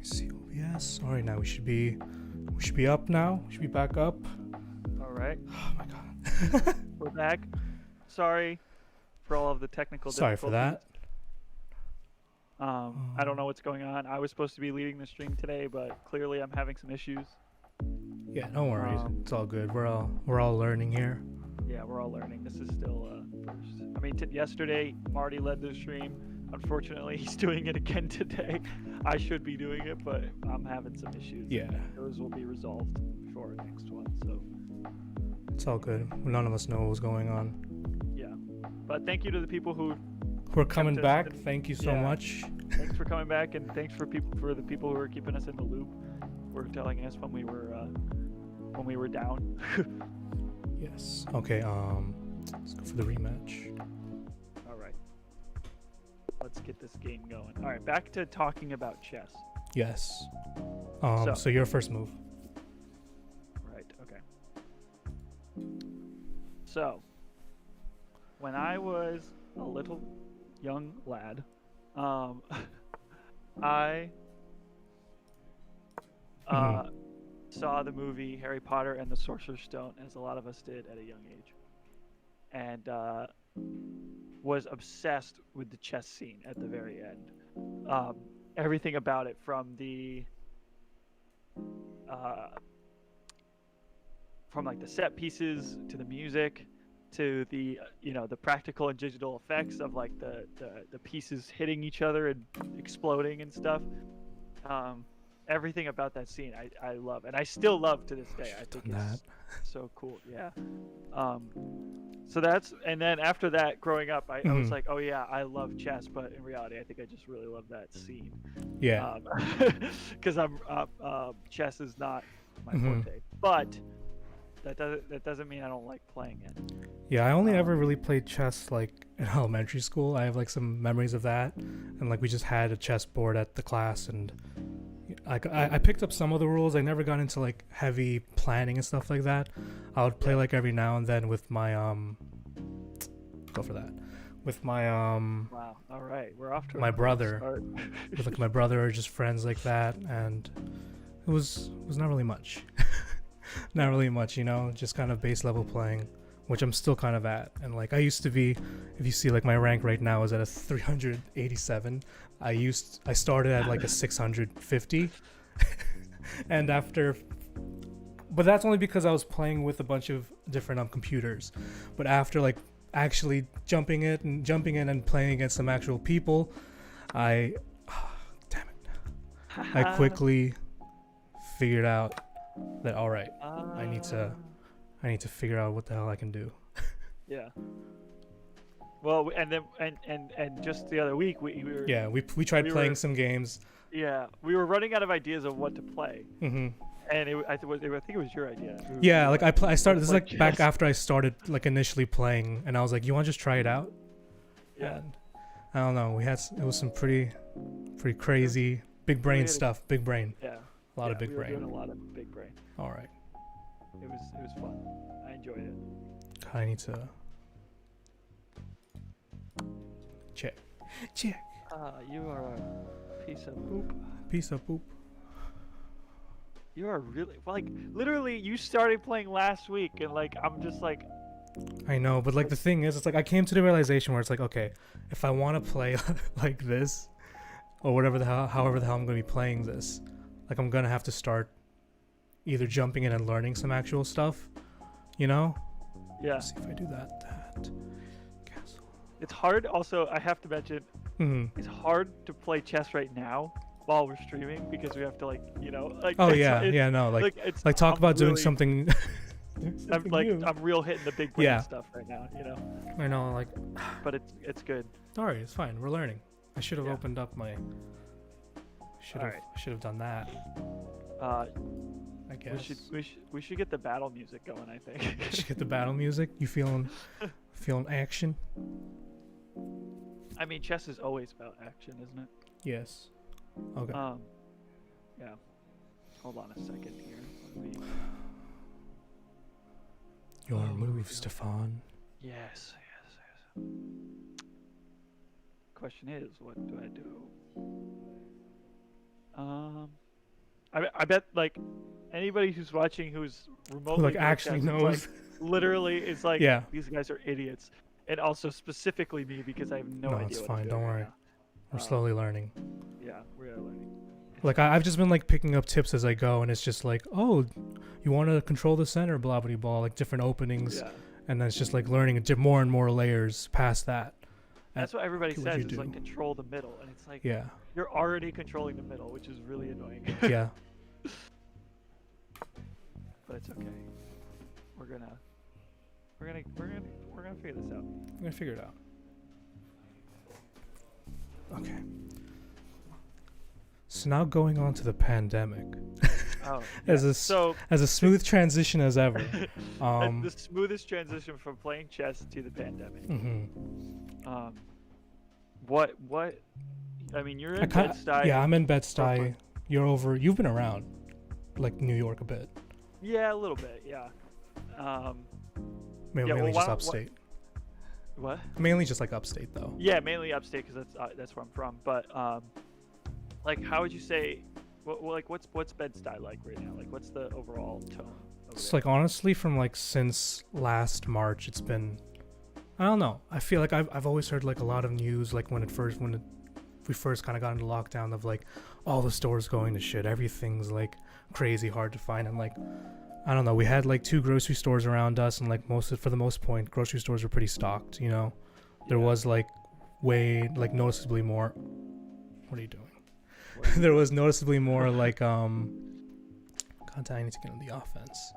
See OBS. All right, now we should be up now. We should be back up. All right. Oh my god. We're back. Sorry for all of the technical Sorry for that. I don't know what's going on. I was supposed to be leading the stream today, but clearly I'm having some issues. Yeah, don't worry. It's all good. We're all learning here. Yeah, we're all learning. This is still first. I mean, yesterday Marty led the stream. Unfortunately, he's doing it again today. I should be doing it, but I'm having some issues. Yeah. Those will be resolved before our next one. So it's all good. None of us know what's going on. yeah, but thank you to the people who are coming back. Thank you so much. Thanks for coming back, and thanks for the people who are keeping us in the loop. Were telling us when we were down. Yes. Okay. Let's go for the rematch. All right. Let's get this game going. All right, back to talking about chess. Yes. So your first move. Right. Okay. So, when I was a little young lad, I saw the movie Harry Potter and the Sorcerer's Stone, as a lot of us did at a young age, and was obsessed with the chess scene at the very end. Everything about it, from like the set pieces to the music to the the practical and digital effects of like the pieces hitting each other and exploding and stuff. Everything about that scene I love, and I still love to this day. I think it's so cool. Yeah. So that's, and then after that, growing up, I was like, oh yeah, I love chess, but in reality, I think I just really love that scene. Yeah. Because chess is not my forte, but that doesn't mean I don't like playing it. Yeah, I only ever really played chess like in elementary school. I have like some memories of that, and like we just had a chess board at the class, and I picked up some of the rules. I never got into like heavy planning and stuff like that. I would play like every now and then with my go for that with my Wow. All right, we're off to my brother with like my brother or just friends like that, and it was not really much. Not really much, just kind of base level playing, which I'm still kind of at. And like I used to be, if you see like my rank right now is at a 387. I started at like a 650. And but that's only because I was playing with a bunch of different computers. But after like actually jumping in and playing against some actual people, damn it. I quickly figured out that all right, I need to figure out what the hell I can do. Yeah. Well, and then and just the other week we tried playing some games. Yeah, we were running out of ideas of what to play. Mm-hmm. And I think it was your idea. Yeah, like I started. This is like back after I started like initially playing, and I was like, "You want to just try it out?" Yeah. And I don't know. It was some pretty crazy big brain stuff. Big brain. Yeah. A lot of big brain. We were doing a lot of big brain. All right. It was fun. I enjoyed it. I need to check. You are a piece of poop. Piece of poop. You are really, like, literally, you started playing last week, and like I'm just like. I know, but like the thing is, it's like I came to the realization where it's like, okay, if I want to play like this, or however the hell I'm going to be playing this, like I'm gonna have to start either jumping in and learning some actual stuff, Yeah. Let's see if I do that. Castle. It's hard. Also, I have to mention, it's hard to play chess right now while we're streaming because we have to like. Oh yeah, no, like talk about doing something. I'm real hitting the big brain stuff right now. I know, like. But it's good. All right, it's fine. We're learning. I should have opened up my. Should have done that. I guess we should get the battle music going. I think. We should get the battle music. You feeling action? I mean, chess is always about action, isn't it? Yes. Okay. Yeah. Hold on a second here. Your move, Stefan. Yes. Question is, what do I do? I bet like anybody who's watching who's remotely like North actually Texas, knows. like, literally is like Yeah. these guys are idiots, and also specifically me because I have no No, idea it's what I'm fine. doing Don't right worry. now. We're Um, slowly learning. Yeah, we're learning. Like I've just been like picking up tips as I go, and it's just like, oh, you want to control the center, blah blah blah, like different openings, Yeah, and then it's just like learning more and more layers past that. that's what everybody what says you is like do. control the middle, and it's like Yeah, you're already controlling the middle, which is really annoying. yeah. But it's okay. We're gonna figure this out. I'm gonna figure it out. Okay. So now going on to the pandemic, Oh, As yeah. a s- So as a smooth transition as ever. the smoothest transition from playing chess to the pandemic. Mhm. What? I mean, you're I in kinda- Bed-Stuy. yeah, I'm in Bed-Stuy. Brooklyn. You've been around, like New York a bit. Yeah, a little bit. Yeah. Mainly, Yeah, well, mainly why just don't- upstate. What? Mainly just like upstate though. Yeah, mainly upstate because that's where I'm from. But like, how would you say? What's Bed-Stuy like right now? Like, what's the overall tone? It's like honestly from like since last March, it's been, I don't know. I feel like I've always heard like a lot of news like when we first kind of got into lockdown of like all the stores going to shit. Everything's like crazy hard to find, and like I don't know. We had like 2 grocery stores around us, and like for the most point, grocery stores were pretty stocked. You know, there was like way like noticeably more. What are you doing? There was noticeably more like God damn, I need to get on the offense.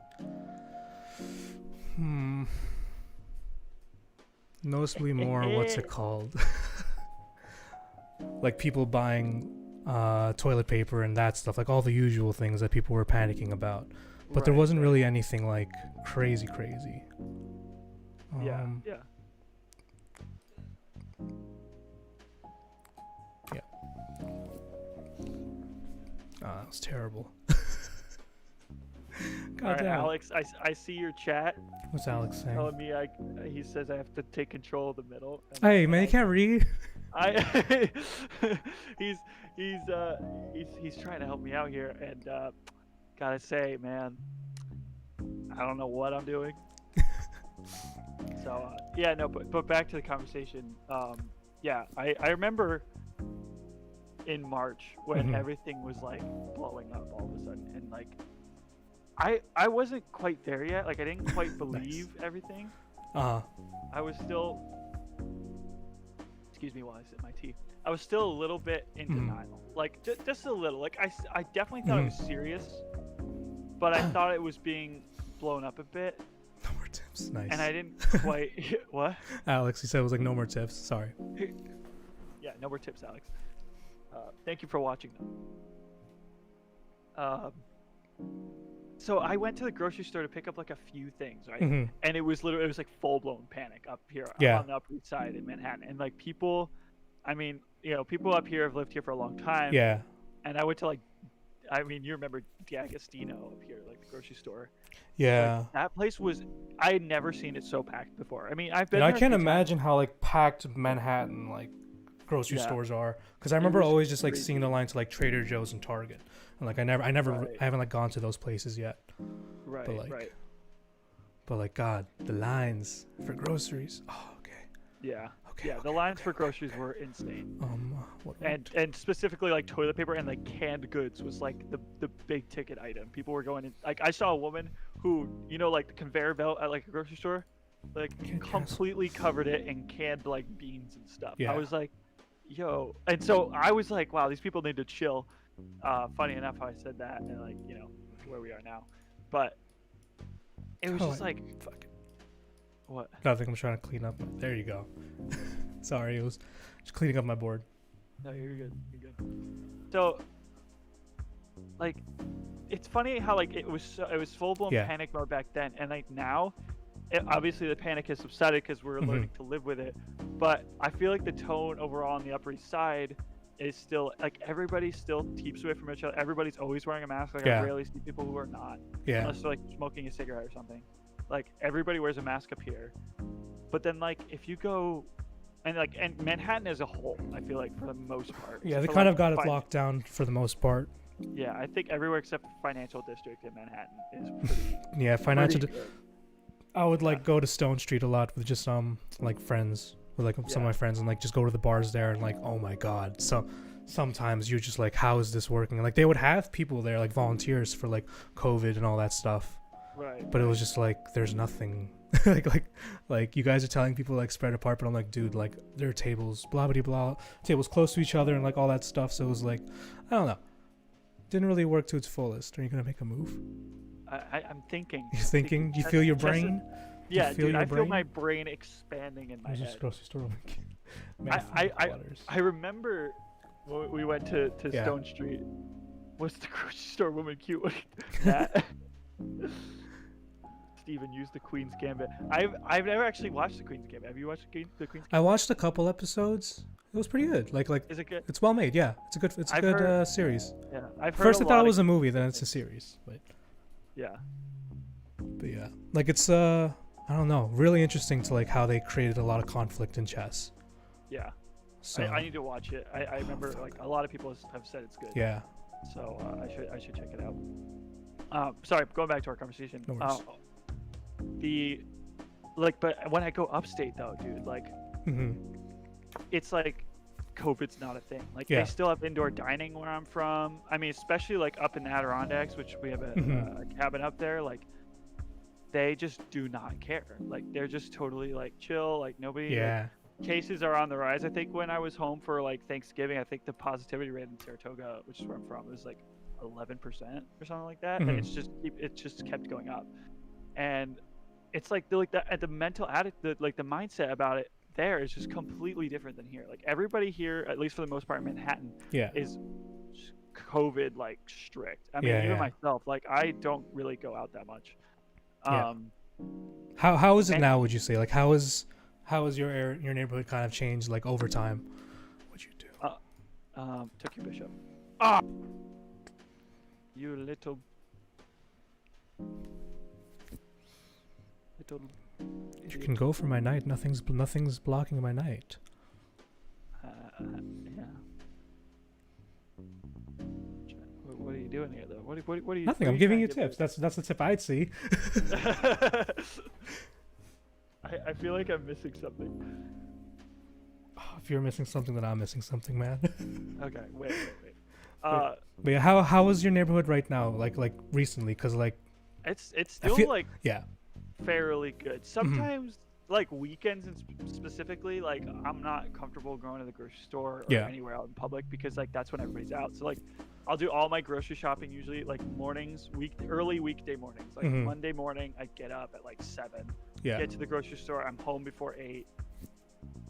Noticeably more what's it called? Like people buying toilet paper and that stuff, like all the usual things that people were panicking about. But there wasn't really anything like crazy. Yeah. That was terrible. God All right, damn. Alex. I see your chat What's Alex saying? telling me he says I have to take control of the middle. and- Hey and man, you can't read. I he's trying to help me out here, and gotta say, man, I don't know what I'm doing. So yeah, no, but back to the conversation. Yeah, I remember in March when Mhm. everything was like blowing up all of a sudden, and like I wasn't quite there yet. Like I didn't quite believe everything. I was still, excuse me while I sip my tea. I was still a little bit in denial, like just a little. Like I definitely thought it was serious, but I thought it was being blown up a bit, No more tips. Nice. and I didn't quite. What? Alex, he said it was like no more tips. Sorry. Yeah, no more tips, Alex. Thank you for watching them. So I went to the grocery store to pick up like a few things, right? Mhm. And it was like full blown panic up here Yeah. on the Upper East Side in Manhattan, and like people, I mean, people up here have lived here for a long time. Yeah. And I went to like, I mean, you remember D'Agostino up here, like the grocery store. Yeah. Like, that place was, I had never seen it so packed before. I mean, I've been. And I there a can't few times. imagine how like packed Manhattan like grocery Yeah. stores are, because I remember was always just like crazy. seeing the line to like Trader Joe's and Target, and like I Right. haven't like gone to those places yet. Right, like, right. But like God, the lines for groceries. Oh, okay. Yeah. Okay. Yeah, the okay, lines okay, for okay. groceries were insane. What? And specifically like toilet paper and like canned goods was like the big ticket item. People were going in, like I saw a woman who, like the conveyor belt at like a grocery store, like Canned gas. completely covered it in canned like beans and stuff. Yeah. I was like, yo, and so I was like, wow, these people need to chill. Funny enough how I said that, and like where we are now, but it was Oh, just like Fuck. what? Nothing. I'm trying to clean up. There you go. Sorry, it was just cleaning up my board. No, you're good. You're good. So, like, it's funny how like it was full blown Yeah. panic mode back then, and like now, obviously the panic has subsided because we're Mhm. learning to live with it. But I feel like the tone overall on the Upper East Side is still like everybody still keeps away from each other. Everybody's always wearing a mask. Like Yeah. I rarely see people who are not, Yeah. unless they're like smoking a cigarette or something. Like everybody wears a mask up here. But then like if you go. And Manhattan as a whole, I feel like for the most part. Yeah. They except for, kind like, of got it fine- locked down for the most part. Yeah, I think everywhere except financial district in Manhattan is pretty, Yeah, financial. pretty good. I would like Yeah. go to Stone Street a lot with just like friends, with like some of my Yeah. friends, and like just go to the bars there and like, oh my god. So sometimes you're just like, how is this working? And like they would have people there like volunteers for like COVID and all that stuff, Right. but it was just like there's nothing. like you guys are telling people like spread apart, but I'm like, dude, like there are tables, blah blah blah, tables close to each other and like all that stuff. So it was like, I don't know, didn't really work to its fullest. Are you gonna make a move? I'm thinking. You're thinking? You feel your Just- brain? Yeah, feel dude, your I feel brain? my brain expanding in my There's head. this grocery store. I remember when we went to Yeah. Stone Street. Was the grocery store woman cute? That Steven used the Queen's Gambit. I've never actually watched the Queen's Gambit. Have you watched the Queen's Gambit? I watched a couple episodes. It was pretty good. Like Is it good? it's well made. Yeah, it's a I've good heard- series. Yeah, I've heard. First a I thought lot it of was a good movie, then things. it's a series. Yeah. But yeah, like it's I don't know, really interesting to like how they created a lot of conflict in chess. Yeah. So I need to watch it. I remember like a lot of people have said it's good. yeah, So I should check it out. Sorry, going back to our conversation. No worries. But when I go upstate though, dude, like hmm it's like COVID's not a thing. Like Yeah. they still have indoor dining where I'm from. I mean, especially like up in the Adirondacks, which we have a Mhm. cabin up there. Like they just do not care. Like they're just totally like chill. Like nobody. like, yeah, cases are on the rise. I think when I was home for like Thanksgiving, I think the positivity rate in Saratoga, which is where I'm from, was like 11% or something like that, Mhm. and it just kept going up. And it's like the mental attitude, like the mindset about it there is just completely different than here. Like everybody here, at least for the most part in Manhattan, yeah, is COVID like strict. I mean, Yeah, even yeah. myself, like I don't really go out that much. Yeah. Um, How is it and- now? Would you say like how is your neighborhood kind of changed like over time? What'd you do? Took your bishop. Ah, you little. You idiot. can go for my knight. Nothing's blocking my knight. Yeah. What are you doing here, though? What are you? Nothing. what are I'm giving trying you to get tips. That's the tip I'd see. I feel like I'm missing something. If you're missing something, then I'm missing something, man. Okay, wait. But yeah, how is your neighborhood right now? Like recently, cause like It's I still feel- like yeah, fairly good. Sometimes like weekends and specifically, like I'm not comfortable going to the grocery store or Yeah. anywhere out in public because like that's when everybody's out. So like I'll do all my grocery shopping usually like mornings, early weekday mornings. Like Mhm. Monday morning, I get up at like 7, yeah, get to the grocery store. I'm home before 8.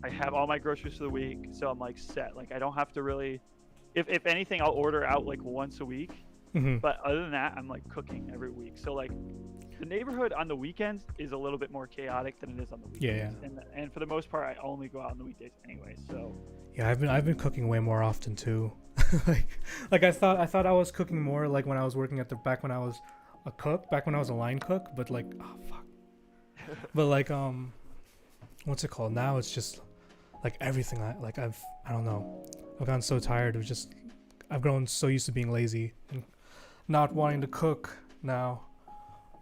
I have all my groceries for the week, so I'm like set. Like I don't have to really. If anything, I'll order out like once a week. hmm But other than that, I'm like cooking every week. So like the neighborhood on the weekends is a little bit more chaotic than it is on the weekends. Yeah, And for the most part, I only go out on the weekdays anyway. So yeah. I've been cooking way more often too. like I thought I was cooking more like when I was working at back when I was a cook, back when I was a line cook. But like, oh fuck. But like what's it called? Now it's just like everything. I don't know. I've gotten so tired of just. I've grown so used to being lazy and not wanting to cook now.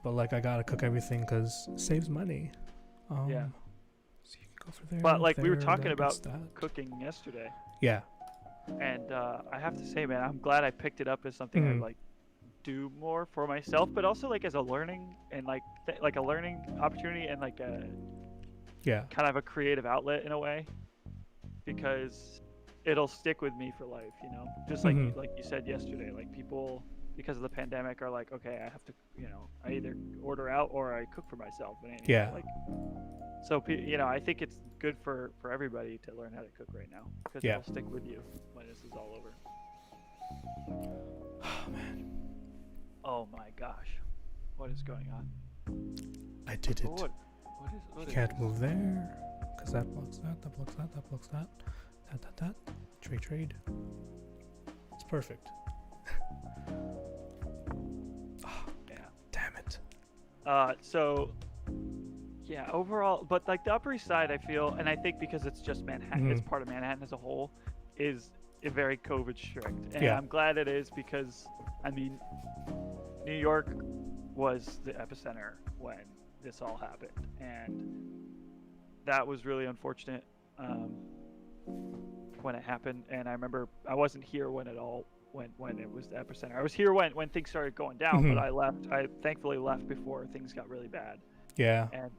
But like I gotta cook everything because it saves money. Yeah. So you can go for there. But, like, we were there, talking that, about gets that. cooking yesterday, Yeah. and I have to say, man, I'm glad I picked it up as something I Mhm. like do more for myself, but also like as a learning and like like a learning opportunity and like a Yeah. kind of a creative outlet in a way, because it'll stick with me for life, you know. Just like Mhm. like you said yesterday, like people because of the pandemic are like, okay, I have to, you know, I either order out or I cook for myself. And, you know, Yeah. like, so you know, I think it's good for everybody to learn how to cook right now because Yeah. it'll stick with you when this is all over. Oh man. Oh my gosh, what is going on? I did it. What is? You What is can't this? move there. Because that blocks that, that blocks that, that blocks that. That. Trade. It's perfect. Yeah. Damn it. So yeah, overall, but like the Upper East Side, I feel, and I think because it's just Manhattan, it's Mhm. part of Manhattan as a whole, is very COVID strict, and Yeah. I'm glad it is because I mean, New York was the epicenter when this all happened, and that was really unfortunate when it happened. And I remember I wasn't here when it was the epicenter. I was here when things started going down, but Mhm. I left. I thankfully left before things got really bad, Yeah. and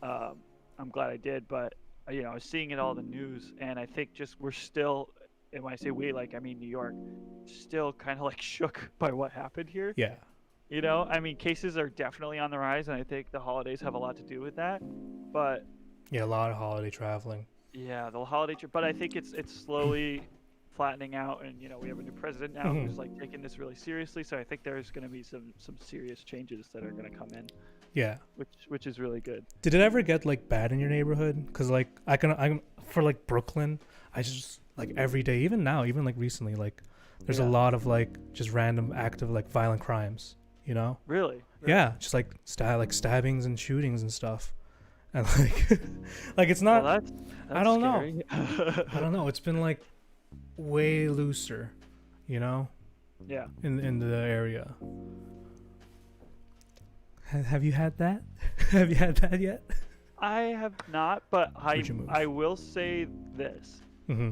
I'm glad I did. But I was seeing it all in the news, and I think just we're still, and when I say we, like I mean New York, still kind of like shook by what happened here. Yeah. I mean, cases are definitely on the rise, and I think the holidays have a lot to do with that. But Yeah. A lot of holiday traveling. yeah, the holiday trip. But I think it's slowly flattening out, and we have a new president now Mhm. who's like taking this really seriously. So I think there's going to be some serious changes that are going to come in, Yeah. which is really good. Did it ever get like bad in your neighborhood? Cause like I'm for like Brooklyn, I just like every day, even now, even like recently, like there's a Yeah. lot of like just random active like violent crimes. You know? Really? Yeah, just like stabbings and shootings and stuff, and like like it's Well, not. that's I don't know. scary. I don't know. It's been like way looser, Yeah. in the area. Have you had that? Have you had that yet? I have not, but Where'd you move? I will say this. Mm-hmm.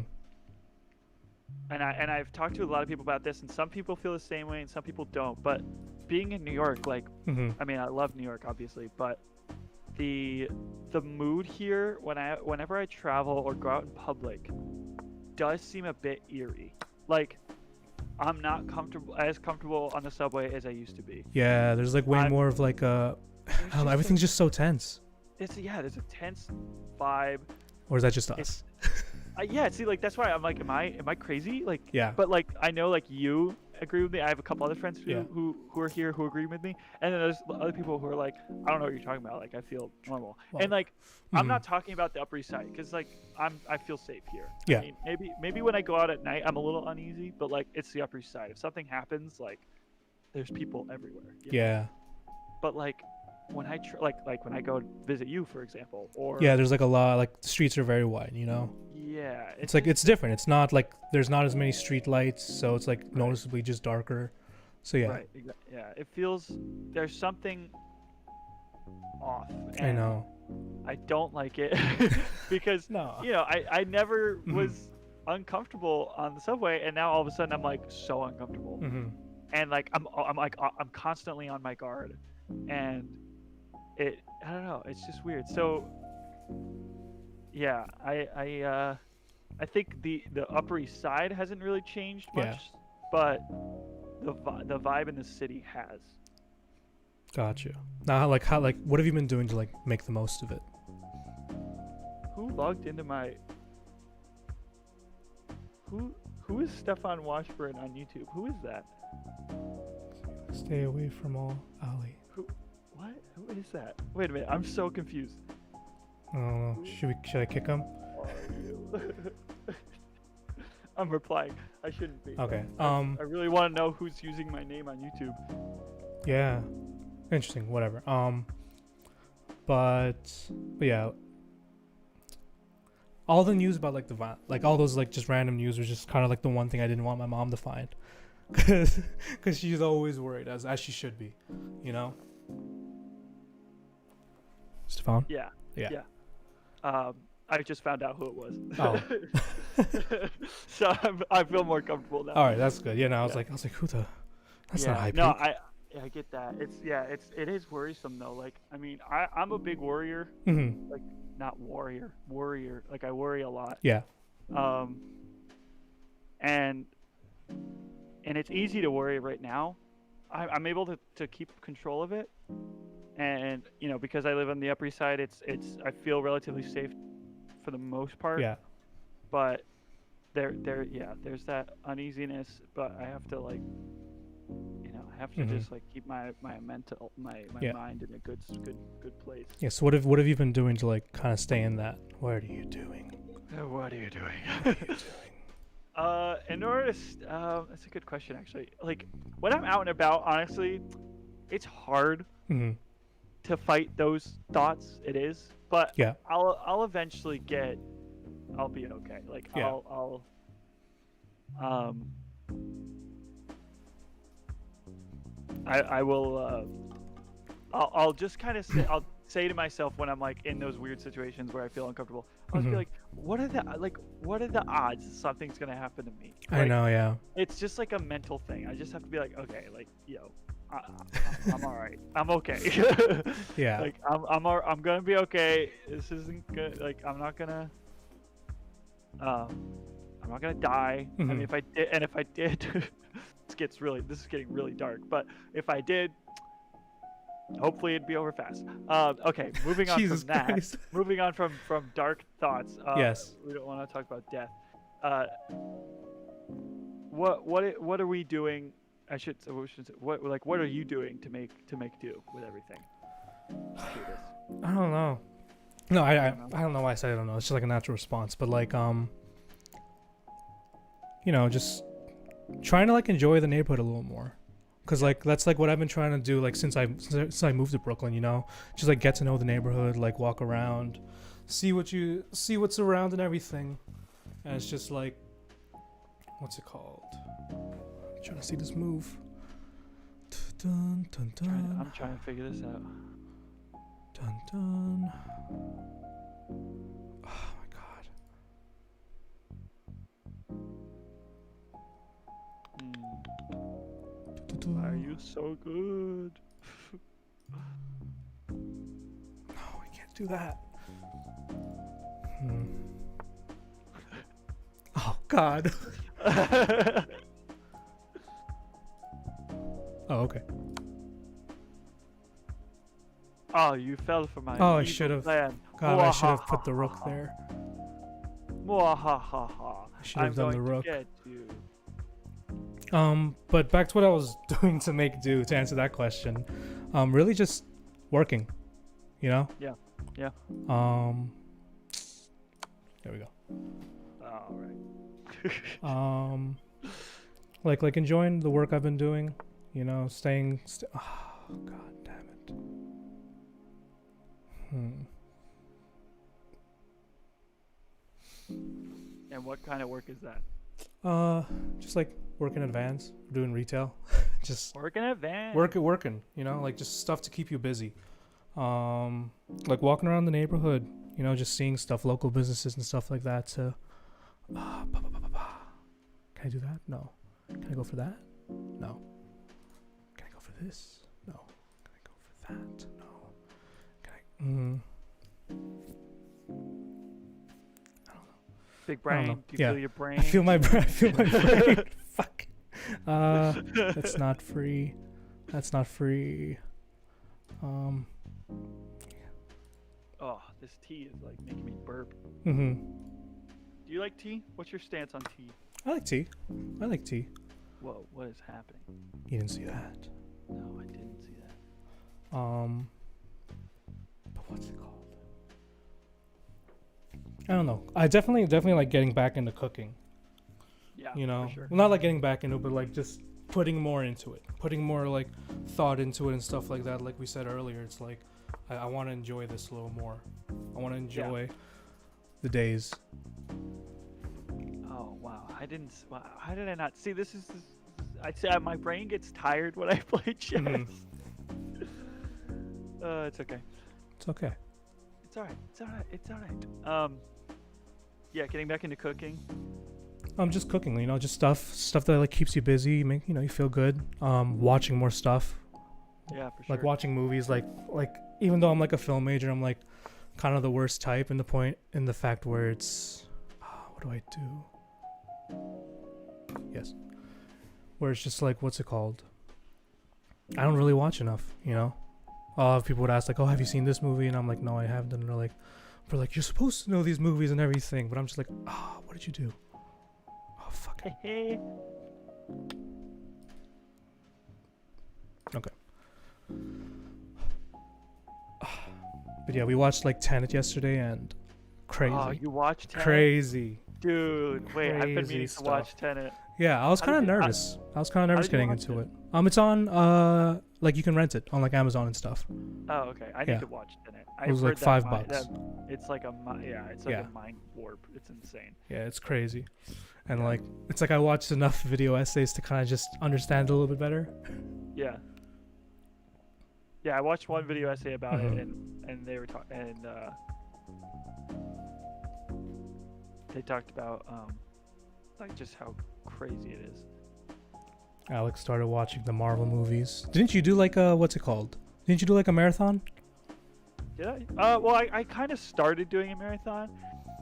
And I've talked to a lot of people about this, and some people feel the same way, and some people don't. But being in New York, like, Mm-hmm. I mean, I love New York, obviously, but the mood here whenever I travel or go out in public does seem a bit eerie. Like, I'm not comfortable on the subway as I used to be. Yeah, there's like way I'm- more of like I There's don't know, just everything's just so tense. there's a tense vibe. Or is that just It's- us? Yeah, see, like that's why I'm like, am I crazy? Like, Yeah. but like I know like you agree with me. I have a couple other friends Yeah. who are here who agree with me, and then there's other people who are like, I don't know what you're talking about. Like I feel normal, Well, and like I'm Mhm. not talking about the Upper East Side because like I feel safe here. Yeah. I mean, maybe when I go out at night I'm a little uneasy, but like it's the Upper East Side. If something happens, like there's people everywhere. you know? Yeah. But like when I like when I go visit you, for example, or Yeah, there's like a lot, like the streets are very wide, yeah, It's like it's different. It's not like there's not as many street lights, so it's like noticeably just darker. So yeah, right, yeah. It feels there's something off. I and know. I don't like it because No. I never Mhm. was uncomfortable on the subway, and now all of a sudden I'm like so uncomfortable, Mm-hmm. and like I'm constantly on my guard, and I don't know, it's just weird. So yeah, I think the Upper East Side hasn't really changed much, Yeah. but the vibe in the city has. Gotcha. Now, what have you been doing to like make the most of it? Who logged into my? Who is Stefan Washburn on YouTube? Who is that? Stay away from all alley. What? Who is that? Wait a minute, I'm so confused. I don't know. Should I kick him? Who are you? I'm replying. I shouldn't be. Okay. I really want to know who's using my name on YouTube. Yeah. Interesting. Whatever. But yeah. All the news about like like all those like just random news was just kind of like the one thing I didn't want my mom to find, because she's always worried, as she should be, Stefan. Yeah. Yeah. I just found out who it was. Oh. So I feel more comfortable now. All right, that's good. Yeah, no, I was Yeah. like, who the? That's Yeah. not high No, peak. I get that. It is worrisome though. Like I mean, I'm a big worrier. Mm-hmm. Like not warrior. Like I worry a lot. Yeah. And it's easy to worry right now. I'm able to keep control of it, and because I live on the Upper East Side, it's I feel relatively safe for the most part. Yeah. But there's that uneasiness. But I have to I have to Mhm. just like keep my mental my Yeah. mind in a good place. Yeah. So what have you been doing to like kind of stay in that? What are you doing? What are you doing? What are you doing? In order to, that's a good question actually. Like when I'm out and about, honestly, it's hard Mm-hmm. to fight those thoughts. It is, but Yeah. I'll eventually I'll be okay. Like Yeah. Um, I will. I'll just kind of say. I'll say to myself when I'm like in those weird situations where I feel uncomfortable. I'll just be Mhm. like, what are the odds that something's gonna happen to me? I Like, know, yeah. it's just like a mental thing. I just have to be like, okay, like, yo, I'm all right. I'm okay. Yeah. Like, I'm gonna be okay. This isn't good. Like, um, I'm not gonna die. I mean, Mhm. if I did, this is getting really dark. But if I did, hopefully it'd be over fast. Okay, moving on Jesus from that. Christ. Moving on from dark thoughts. Yes. We don't want to talk about death. Uh, what are we doing? We should say, what are you doing to make do with everything through this? I don't know. No, I, I I don't know. I don't know why I said I don't know. It's just like a natural response, but like just trying to like enjoy the neighborhood a little more. Cause like that's like what I've been trying to do like since I moved to Brooklyn, just like get to know the neighborhood, like walk around, see what's around and everything. And it's just like, what's it called? I'm trying to see this move. Dun, dun, dun, I'm trying to figure this out. dun, dun. Oh my god. Are you so good? No, I can't do that. Oh God. Oh, okay. Oh, you fell for my Oh, I evil should've- plan. God, I should have put the rook there. Mwahaha. I should have I'm done the going to rook. get you. But back to what I was doing to make do to answer that question. Really just working, you know? Yeah, yeah. There we go. All right. Like enjoying the work I've been doing, staying. Oh God damn it. And what kind of work is that? Just like working in vans, doing retail, just Work in a van. working, like just stuff to keep you busy. Like walking around the neighborhood, just seeing stuff, local businesses and stuff like that. Can I do that? No. Can I go for that? No. Can I go for this? No. Can I go for that? No. Can I? Big I don't know. brain. Do you Yeah. feel your brain? I feel my brain. I feel my brain. Fuck. That's not free. That's not free. Oh, this tea is like making me burp. Mhm. Do you like tea? What's your stance on tea? I like tea. I like tea. Whoa, what is happening? You didn't see that. No, I didn't see that. But what's it called? I don't know. I definitely like getting back into cooking. Yeah, For sure. well, not like getting back into it, but like just putting more into it, putting more like thought into it and stuff like that. Like we said earlier, it's like I want to enjoy this a little more. I want to enjoy the days. Oh wow, wow, how did I not see this? I'd say my brain gets tired when I play chess. Mhm. It's okay. It's okay. It's alright. It's alright. It's alright. Yeah, getting back into cooking. I'm just cooking, just stuff that like keeps you busy, make you feel good. Watching more stuff, Yeah, for sure. like watching movies, like even though I'm like a film major, I'm like kind of the worst type in the fact where it's what do I do? Yes, where it's just like what's it called? I don't really watch enough, people would ask like, oh, have you seen this movie? And I'm like, no, I haven't. And they're like, you're supposed to know these movies and everything, but I'm just like, what did you do? Oh fuck. Hey. Okay. But yeah, we watched like Tenet yesterday and crazy. Oh, you watched Tenet? Crazy. Dude, wait, I've been Crazy meaning to watch stuff. Tenet. Yeah, I was How kind of did you- nervous. I was kind of nervous did you getting watch into it? it. It's on like you can rent it on like Amazon and stuff. Oh, okay. I Yeah. need to watch Tenet. It was like $5. It's like a Yeah. mind warp. It's insane. Yeah, it's crazy. And like it's like I watched enough video essays to kind of just understand it a little bit better. Yeah. Yeah, I watched one video essay about Mhm. it, and they were talking, and they talked about like just how crazy it is. Alex started watching the Marvel movies. Didn't you do like a what's it called? Didn't you do like a marathon? Did I? Well, I kind of started doing a marathon,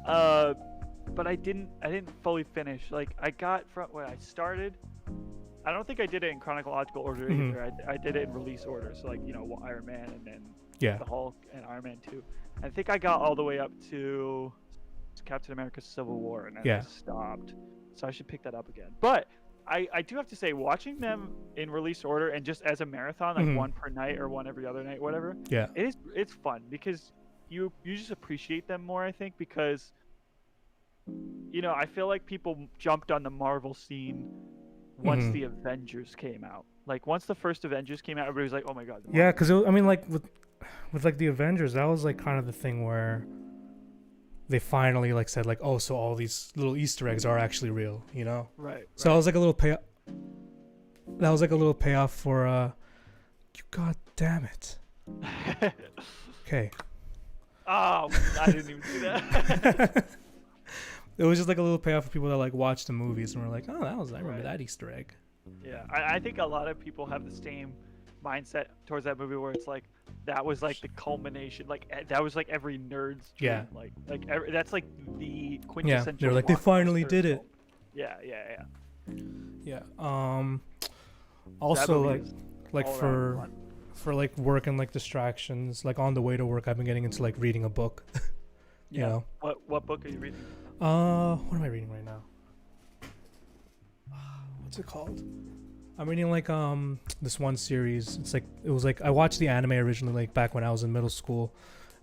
but I didn't fully finish. Like I got from where I started. I don't think I did it in chronological order Mhm. either. I did it in release order. So like Iron Man and then Yeah. the Hulk and Iron Man 2. I think I got all the way up to Captain America: Civil War, and then Yeah. I stopped. So I should pick that up again. But I do have to say, watching them in release order and just as a marathon, like Mhm. one per night or one every other night, whatever, Yeah. it's fun because you just appreciate them more. I think because I feel like people jumped on the Marvel scene once Mhm. the Avengers came out. Like once the first Avengers came out, everybody was like, "Oh my god!" The Yeah, Marvel because I mean, like with like the Avengers, that was like kind of the thing where they finally like said like, oh, so all these little Easter eggs are actually real, you know? Right. So that was like a little pay. That was like a little payoff for you. God damn it. Okay. Oh, I didn't even do that. It was just like a little payoff for people that like watched the movies and were like, oh, I remember Right. that Easter egg. Yeah, I think a lot of people have the same mindset towards that movie where it's like that was like the culmination, like that was like every nerd's dream. Yeah. That's like the Yeah, quintessential. they were like, they finally blockbuster did it. film. Yeah. Yeah. That Also movie like is like all around for fun. for like work and like distractions, like on the way to work, I've been getting into like reading a book. You know. What book are you reading? What am I reading right now? What's it called? I'm reading like this one series. It was like I watched the anime originally like back when I was in middle school,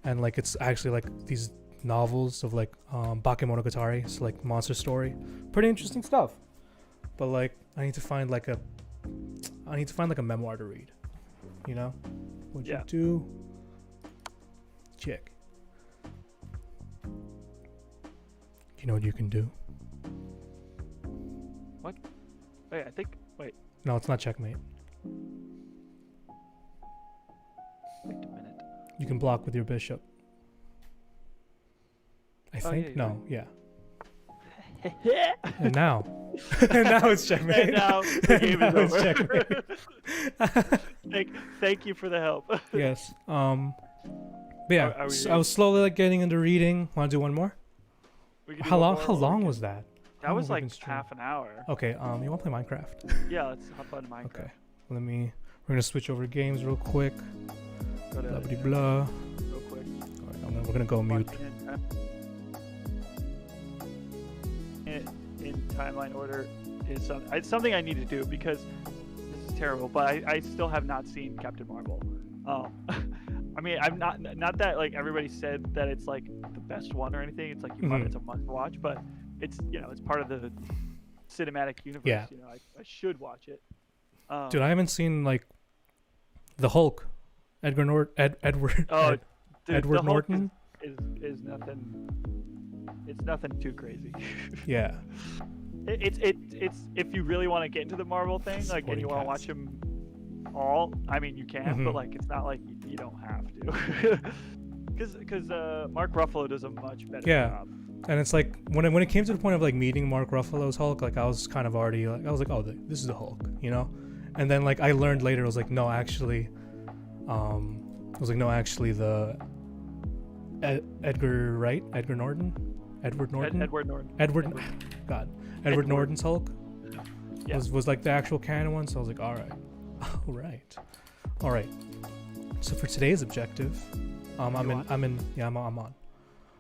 and like it's actually like these novels of like Bakemonogatari. It's like monster story. Pretty interesting stuff. But like I need to find like a memoir to read. You know? What'd Yeah. you do? Check. You know what you can do? Wait, I think. Wait No, it's not checkmate. a minute. You can block with your bishop. I Oh, think? yeah, No, yeah. Yeah. And now. And now it's checkmate. And now the game Now is it's over. checkmate. Thank you for the help. Yes. But yeah, Are we- I was slowly like getting into reading. Want to do one more? We can do How one long? more How or we long can- was that? That How was long have we like been streaming? half an hour. Okay. You want to play Minecraft? Yeah, let's hop on Minecraft. Okay. We're gonna switch over games real quick. Go to Blah blah blah. real quick. All right, we're gonna go mute. In timeline order is it's something I need to do because this is terrible. But I still have not seen Captain Marvel. I mean, I'm not that like everybody said that it's like the best one or anything. It's like it's a must watch, but it's it's part of the cinematic universe. Yeah. I should watch it. Dude, I haven't seen like the Hulk, Edward dude, Edward the Hulk Norton. is nothing. It's nothing too crazy. Yeah. It's if you really want to get into the Marvel thing, like, and you want to watch them all, I mean, you can, but like, it's not like you don't have to, because Mark Ruffalo does a much better Yeah. job. And it's like when it came to the point of like meeting Mark Ruffalo's Hulk, like I was kind of already like I was like, oh, this is the Hulk, you know. And then like I learned later, I was like, no, actually, the Edgar Norton, Edward Norton. Edward Norton's Hulk Yeah. was like the actual canon one. So I was like, all right. So for today's objective, I'm on.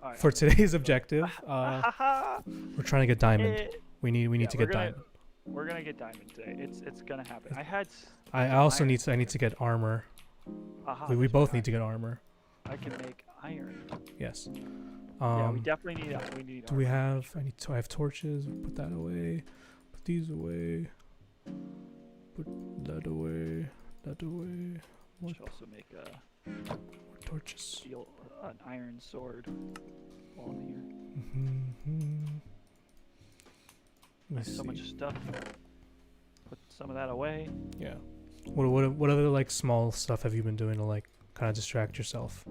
All right. For today's objective, we're trying to get diamond. We need to get diamond. We're gonna get diamond today. It's gonna happen. I also iron. need to get armor. We that's both right. need to get armor. I can make iron. Yes. Yeah, we definitely need. We need. Do we armor. have? I have torches. Put that away. Put these away. Put that away. That away. We What should also make more torches? an iron sword while I'm here. Mm-hmm. me So see. much stuff. Put some of that away. Yeah. What other like small stuff have you been doing to like kind of distract yourself?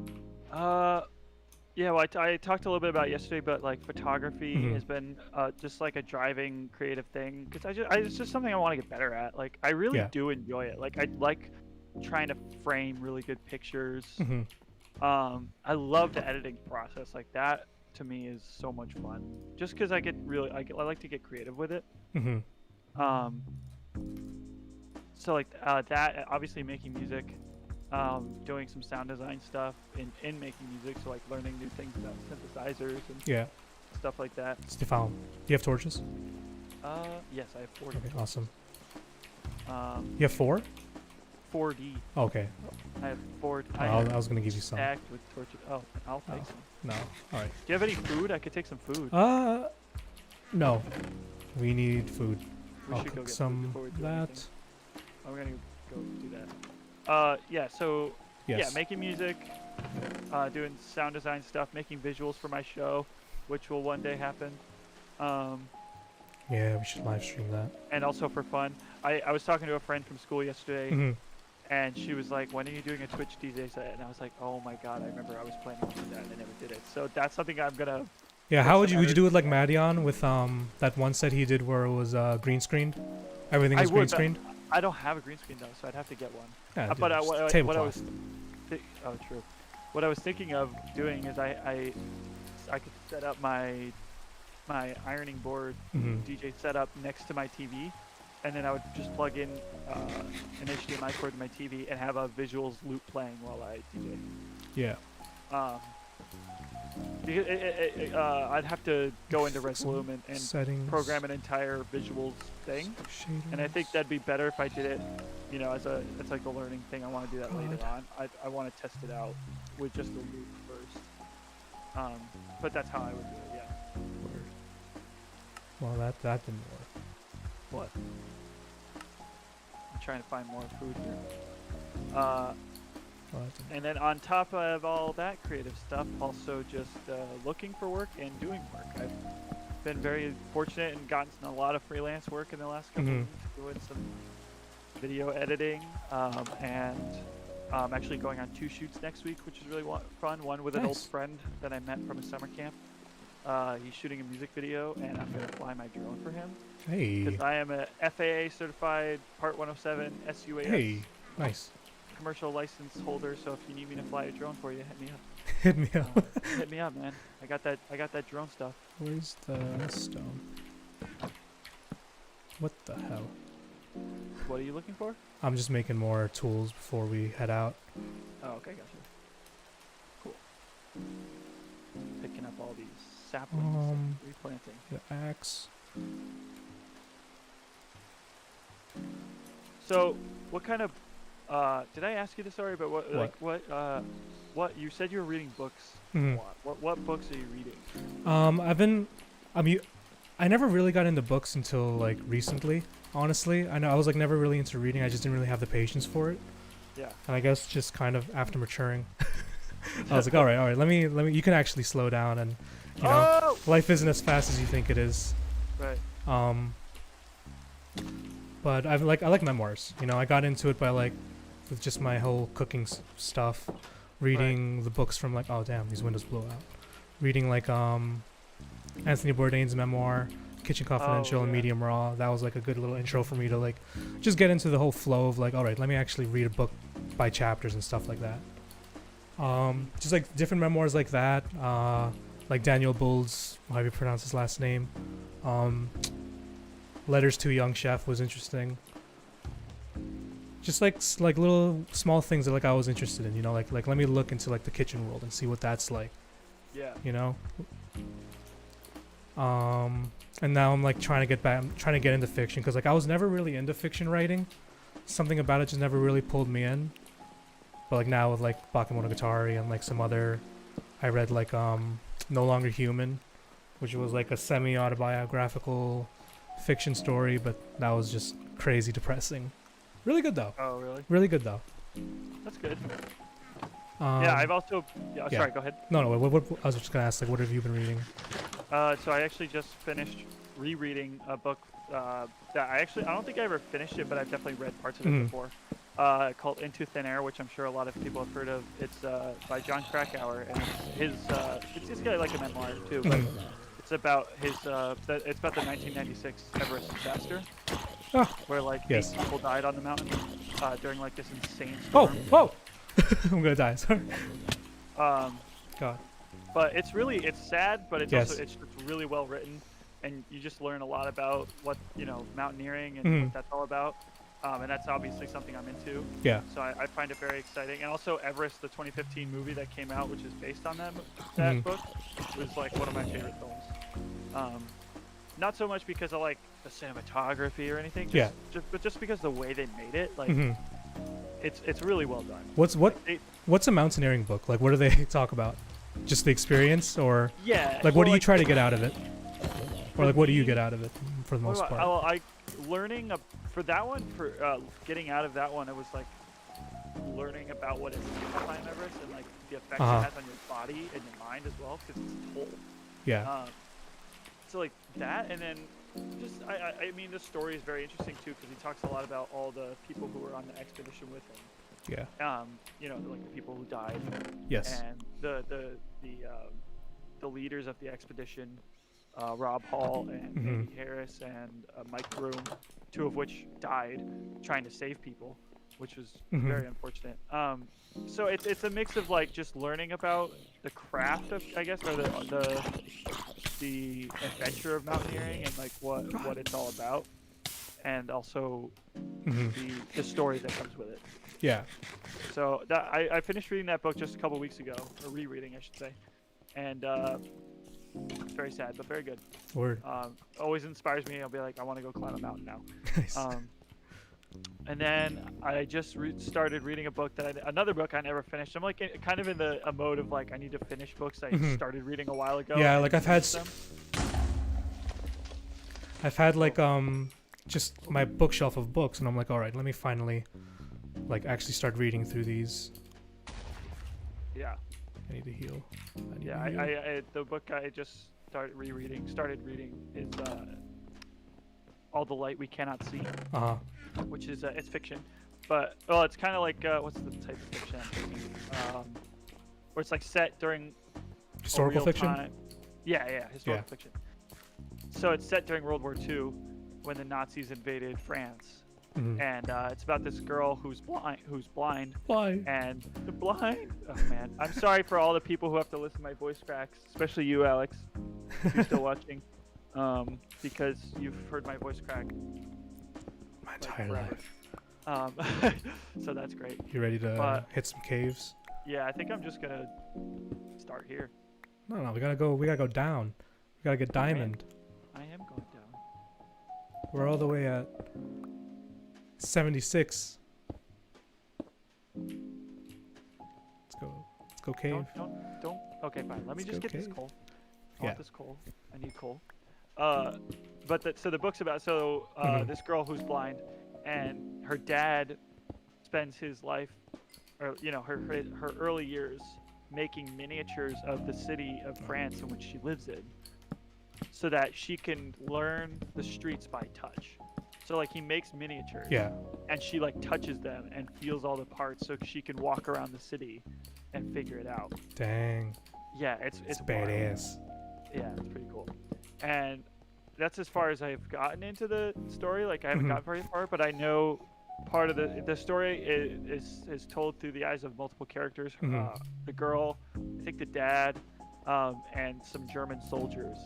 Yeah, well, I talked a little bit about it yesterday, but like photography Mhm. has been just like a driving creative thing because it's just something I want to get better at. Like I really Yeah. do enjoy it. Like I like trying to frame really good pictures. Mhm. I love the editing process. Like that to me is so much fun. Just because I like to get creative with it. Mhm. Um, so like that obviously making music, doing some sound design stuff in making music. So like learning new things about synthesizers and Yeah. stuff like that. Stefan, do you have torches? Yes, I have 4D. Okay, awesome. Um, You have 4? 4D. Oh, okay. I have 4. Oh, I was gonna give you some. Stacked with torches. Oh, I'll take some. No. All right. Do you have any food? I could take some food. No. We need food. We I'll should go cook get food some before we do that. anything. I'm gonna go do that. Yeah. So Yes. yeah, making music, doing sound design stuff, making visuals for my show, which will one day happen. Yeah, we should live stream that. And also for fun, I was talking to a friend from school yesterday, Mhm. and she was like, "When are you doing a Twitch DJ set?" And I was like, "Oh my god, I remember I was planning to do that and I never did it." So that's something I'm gonna. Yeah, put how some would you do it like energy- Madion with that one set he did where it was green screened? Everything I was green would, but screened? I don't have a green screen though, so I'd have to get one. Yeah, dude, But just what I tablecloth. was, oh true. What I was thinking of doing is I could set up my ironing board Mhm. DJ setup next to my TV, and then I would just plug in an HDMI cord to my TV and have a visuals loop playing while I DJ. Yeah. Because I'd have to go into Red Some Bloom and settings. program an entire visuals thing, and I think Shaders. that'd be better if I did it, you know, it's like a learning thing. I want to do that later on. I want to test it out with just a loop first. But that's how I would do it. Yeah. Word. Well, that didn't work. What? I'm trying to find more food here. Well, that didn't- And then on top of all that creative stuff, also just looking for work and doing work. I've been very fortunate and gotten a lot of freelance work in the last couple of weeks, doing some video editing, and actually going on 2 shoots next week, which is really fun. One with an old Nice. friend that I met from a summer camp. He's shooting a music video, and I'm going to fly my drone for him. Hey. Because I am a FAA certified Part 107 SUAS Hey. Nice. commercial license holder. So if you need me to fly a drone for you, hit me up. Hit me up. Hit me up, man. I got that drone stuff. Where's the stone? What the hell? What are you looking for? I'm just making more tools before we head out. Oh, okay, gotcha. Cool. Picking up all these saplings, and replanting. The axe. So, what kind of? Did I ask you this already? But What? like what you said you were reading books. Mhm. What books are you reading? I never really got into books until like recently. Honestly, I know I was like never really into reading. I just didn't really have the patience for it. Yeah. And I guess just kind of after maturing, I was like, all right. Let me. You can actually slow down, and you know, Oh! life isn't as fast as you think it is. Right. But I like memoirs. You know, I got into it by like with just my whole cooking stuff, reading the books from like, oh damn, these windows blew out. Reading like Anthony Bourdain's memoir, Kitchen Confidential and yeah. Medium Raw. That was like a good little intro for me to like just get into the whole flow of like, all right, let me actually read a book by chapters and stuff like that. Just like different memoirs like that. Like Daniel Bowles, how do you pronounce his last name? Letters to a Young Chef was interesting. Just like little small things that like I was interested in, you know, like let me look into like the kitchen world and see what that's like, Yeah. you know. And now I'm like trying to get into fiction because like I was never really into fiction writing. Something about it just never really pulled me in. But like now with like Bakemonogatari and like some other, I read like No Longer Human, which was like a semi-autobiographical fiction story, but that was just crazy depressing. Really good though. Oh, really? Really good though. That's good. Yeah, I've also. Yeah, yeah. sorry. Go ahead. No, what I was just gonna ask, like, what have you been reading? So I actually just finished rereading a book that I don't think I ever finished it, but I've definitely read parts of it Mhm. before. Called Into Thin Air, which I'm sure a lot of people have heard of. It's by John Krakauer, and it's got like a memoir too, but Mhm. it's about it's about the 1996 Everest disaster, Oh, where like yes. 8 people died on the mountain during like this insane Oh, storm. whoa! I'm gonna die. Sorry. Um, God. but it's sad, but Yes. it's really well written, and you just learn a lot about what mountaineering and Mhm. what that's all about. And that's obviously something I'm into. Yeah. So I find it very exciting. And also Everest, the 2015 movie that came out, which is based on that Mhm. book, was like one of my favorite films. Um, not so much because I like the cinematography or anything, but just because the way they made it, like Mhm. it's really well done. What's They, what's a mountaineering book? Like, what do they talk about? Just the experience, or yeah. like, what well, do you like, try to get out of it, or for like, what do you me, get out of it for the what most do part? I learning for that one for getting out of that one, it was like learning about what it's like to climb Everest and like the effects Uh-huh. it has on your body and your mind as well, because it's cold. Yeah. So like that, and then just I mean the story is very interesting too, because he talks a lot about all the people who were on the expedition with him. Yeah. Like the people who died, Yes. and the leaders of the expedition, Rob Hall and Mhm. Andy Harris and Mike Broom, two of which died trying to save people, which was Mhm. very unfortunate. So it's a mix of like just learning about the craft of, I guess, or the adventure of mountaineering and like what it's all about, and also Mhm. the story that comes with it. Yeah. So that I finished reading that book just a couple weeks ago, or rereading, I should say, and it's very sad but very good. Word. Always inspires me. I'll be like, I want to go climb a mountain now. Nice. And then I just started reading a book another book I never finished. I'm like kind of in a mode of like I need to finish books I Mhm. started reading a while ago. Yeah, and like I've had finish them. like just my bookshelf of books, and I'm like, all right, let me finally like actually start reading through these. Yeah, I need to heal. yeah. The book I just started reading is All the Light We Cannot See, Uh-huh. which is it's fiction, but well, it's kind of like what's the type of fiction I'm thinking? Where it's like set during a Historical real fiction. time. Yeah, historical fiction. So it's set during World War II, when the Nazis invaded France, Mhm. and it's about this girl who's blind, Why? and the blind. Oh man, I'm sorry for all the people who have to listen to my voice cracks, especially you, Alex, if you're still watching, because you've heard my voice crack My like, entire forever. life. So that's great. You ready to But- hit some caves? Yeah, I think I'm just gonna start here. No, we gotta go. We gotta go down. We gotta get diamond. I am going down. We're all the way at 76. Let's go. Let's go cave. Don't. Okay, fine. Let me Let's just go get this cave. coal. I Yeah. want this coal. I need coal. So the book's about Mhm. this girl who's blind, and her dad spends his life, or her early years, making miniatures of the city of France in which she lives in, so that she can learn the streets by touch. So like he makes miniatures, Yeah. and she like touches them and feels all the parts, so she can walk around the city and figure it out. Dang. Yeah, it's wild. badass. Yeah, it's pretty cool. And that's as far as I've gotten into the story. Like I haven't Mhm. gotten very far, but I know part of the story is told through the eyes of multiple characters. Mhm. The girl, I think the dad, and some German soldiers.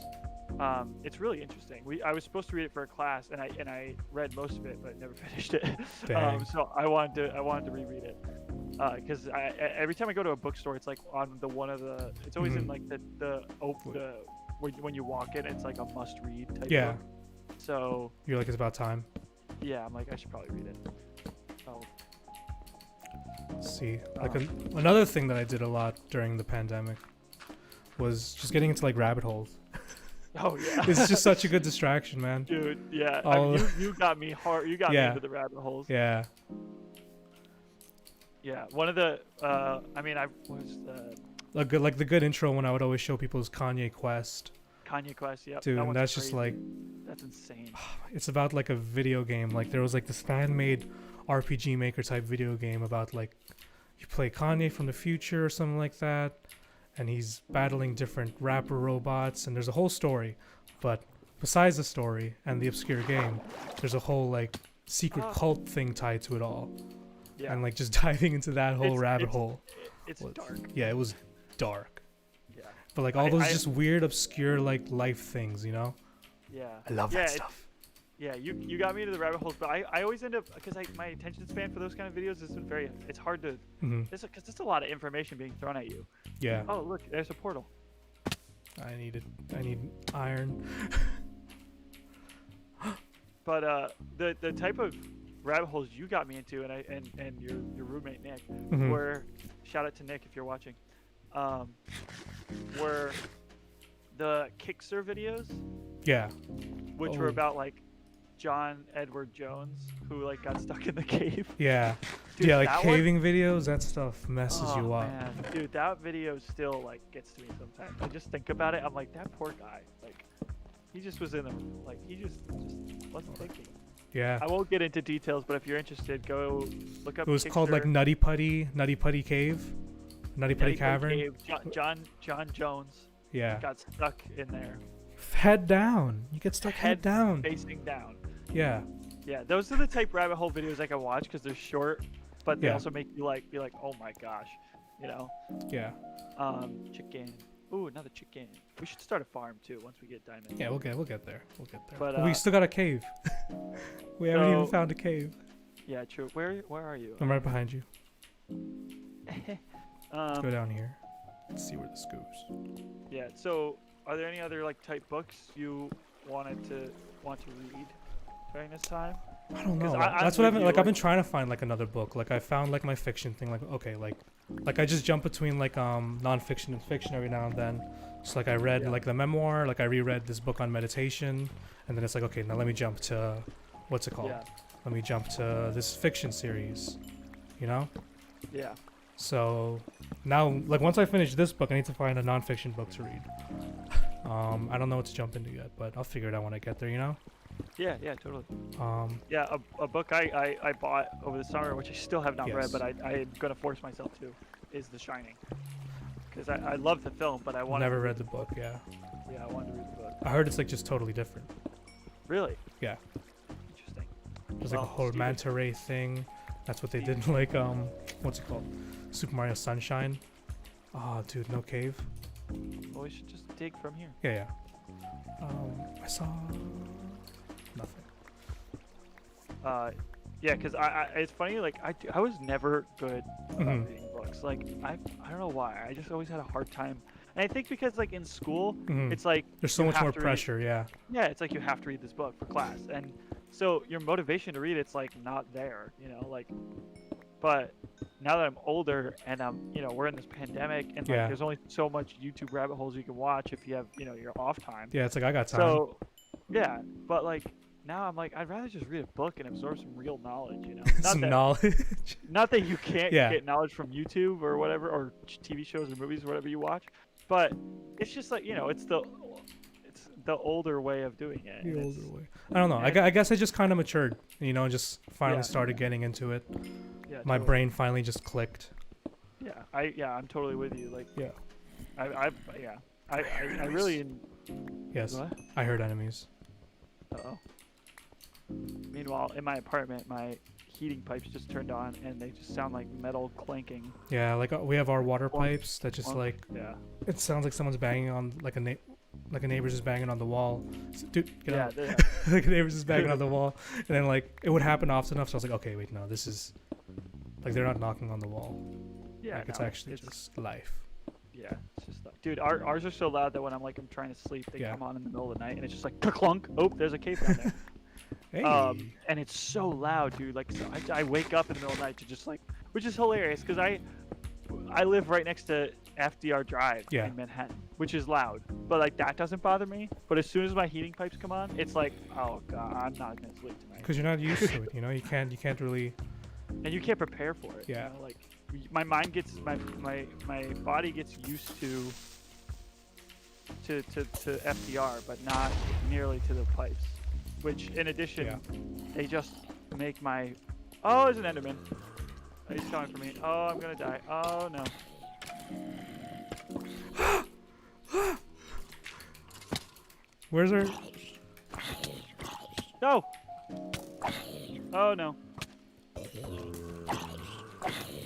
It's really interesting. I was supposed to read it for a class, and I read most of it, but never finished it. Dang. So I wanted to reread it, because every time I go to a bookstore, it's like on it's always in Mhm. like when you walk in, it's like a must read type Yeah. book. So You're like, it's about time. yeah, I'm like I should probably read it. Oh, Let's see. Like another thing that I did a lot during the pandemic was just getting into like rabbit holes. oh yeah. It's just such a good distraction, man. Dude, yeah. All- You got me hard. You got me Yeah. into the rabbit holes. Yeah. Yeah. One of the I mean, I was Like the good intro one I would always show people is Kanye Quest. Kanye Quest. Yep. Dude, that and one's that's just crazy. like, That's insane. it's about like a video game. Like there was like this fan-made RPG Maker type video game about like you play Kanye from the future or something like that, and he's battling different rapper robots, and there's a whole story. But besides the story and the obscure game, there's a whole like secret cult thing tied to it all. Yeah. And like just diving into that whole rabbit hole. It's was- dark. Yeah, it was dark. Yeah. But like all those I- just weird, obscure like life things, you know? Yeah. I love Yeah, that it's- stuff. Yeah, you got me into the rabbit holes, but I always end up because my attention span for those kind of videos is very. It's hard to. Hmm. Because there's a lot of information being thrown at you. Yeah, Oh look, there's a portal. I need iron. But the type of rabbit holes you got me into, and your roommate Nick, Mhm. were, shout out to Nick if you're watching, were the Kickster videos, Yeah, which were Oh. about like John Edward Jones who like got stuck in the cave. yeah, Dude, yeah. Like that one- caving videos, that stuff messes Oh, you up. man. Dude, that video still like gets to me sometimes. I just think about it. I'm like, that poor guy. Like, he just was in the like he just wasn't thinking. Yeah, I won't get into details, but if you're interested, go look up. it was called like Kickster, Nutty Putty Cave, Nutty Putty Nutty Cavern. Cave. John Jones Yeah, got stuck in there, head down. You get stuck head down. facing down. Yeah, Yeah, those are the type rabbit hole videos I can watch because they're short, but they Yeah. also make you like be like, oh my gosh, you know. yeah, Chicken. Ooh, another chicken. We should start a farm too once we get diamonds. yeah. We'll get there. We'll get there. But, we still got a cave. We haven't even so- found a cave. Yeah, true. Where are you? I'm right behind you. Let's go um, down here. Let's see where this goes. yeah. So, are there any other like type books you want to read during this time? I don't 'Cause know. I'm That's what with I've you, like. I've been like- trying to find like another book. Like I found like my fiction thing. Like okay, like I just jump between like nonfiction and fiction every now and then. So like I read Yeah. like the memoir. Like I reread this book on meditation, and then it's like okay, now let me jump to what's it called? Yeah. Let me jump to this fiction series. You know. Yeah. So now like once I finish this book, I need to find a nonfiction book to read. I don't know what to jump into yet, but I'll figure it out when I get there. You know. Yeah. Yeah. Totally. Yeah. A book I bought over the summer, which I still have not read, Yes. but I'm gonna force myself to, is The Shining. Because I love the film, but I want Never read the book. Yeah. Yeah, I wanted to read the book. I heard it's like just totally different. Really? Yeah. Interesting. There's like a Well, whole Steven- manta ray thing. That's what they did in like what's it called? Super Mario Sunshine. Oh dude, no cave. Well, we should just dig from here. Yeah, yeah. I saw nothing. Yeah, because it's funny, like, I was never good about Mhm. reading books. Like, I don't know why. I just always had a hard time. And I think because, like, in school, Mhm. it's like, There's so you much have more to read- pressure. Yeah. yeah, it's like you have to read this book for class. And so your motivation to read it's, like, not there, you know? Like, but now that I'm older and we're in this pandemic and, like, Yeah. there's only so much YouTube rabbit holes you can watch if you have, your off time. Yeah, it's like I got time. So, yeah, but like now I'm like I'd rather just read a book and absorb some real knowledge, Some that, knowledge. not that you can't Yeah. get knowledge from YouTube or whatever, or TV shows or movies or whatever you watch, but it's just like it's the older way of doing it. The and older it's- way. I don't know. and I guess I just kind of matured, and just finally Yeah. started getting into it. Yeah, My totally. brain finally just clicked. Yeah, I'm totally with you. Like, Yeah. I really. Yes. What? I heard enemies. Uh-oh. Meanwhile, in my apartment, my heating pipes just turned on, and they just sound like metal clanking. Yeah, like we have our water Clunk, pipes that just clunk. like Yeah. it sounds like someone's banging on like a neighbor's just banging on the wall. Dude, get Yeah. out. they're- Like a neighbor's just banging on the wall, and then like it would happen often enough. So I was like, okay, wait, no, this is like they're not knocking on the wall. Yeah. Like it's no, actually just life. Yeah, it's just like, dude, ours are so loud that when I'm trying to sleep, they Yeah. come on in the middle of the night, and it's just like clunk. Oh, there's a cave down there. Hey. And it's so loud, dude. Like, so I wake up in the middle of the night to just like, which is hilarious because I live right next to FDR Drive Yeah. in Manhattan, which is loud, but like that doesn't bother me. But as soon as my heating pipes come on, it's like, oh god, I'm not gonna sleep tonight. Because you're not used to it, you can't really. And you can't prepare for it. Yeah. Like my mind gets my body gets used to to FDR, but not nearly to the pipes. Which, in addition, Yeah. they just make my. Oh, there's an Enderman. Oh, he's coming for me. Oh, I'm gonna die. Oh no. Where's our? No. Oh no.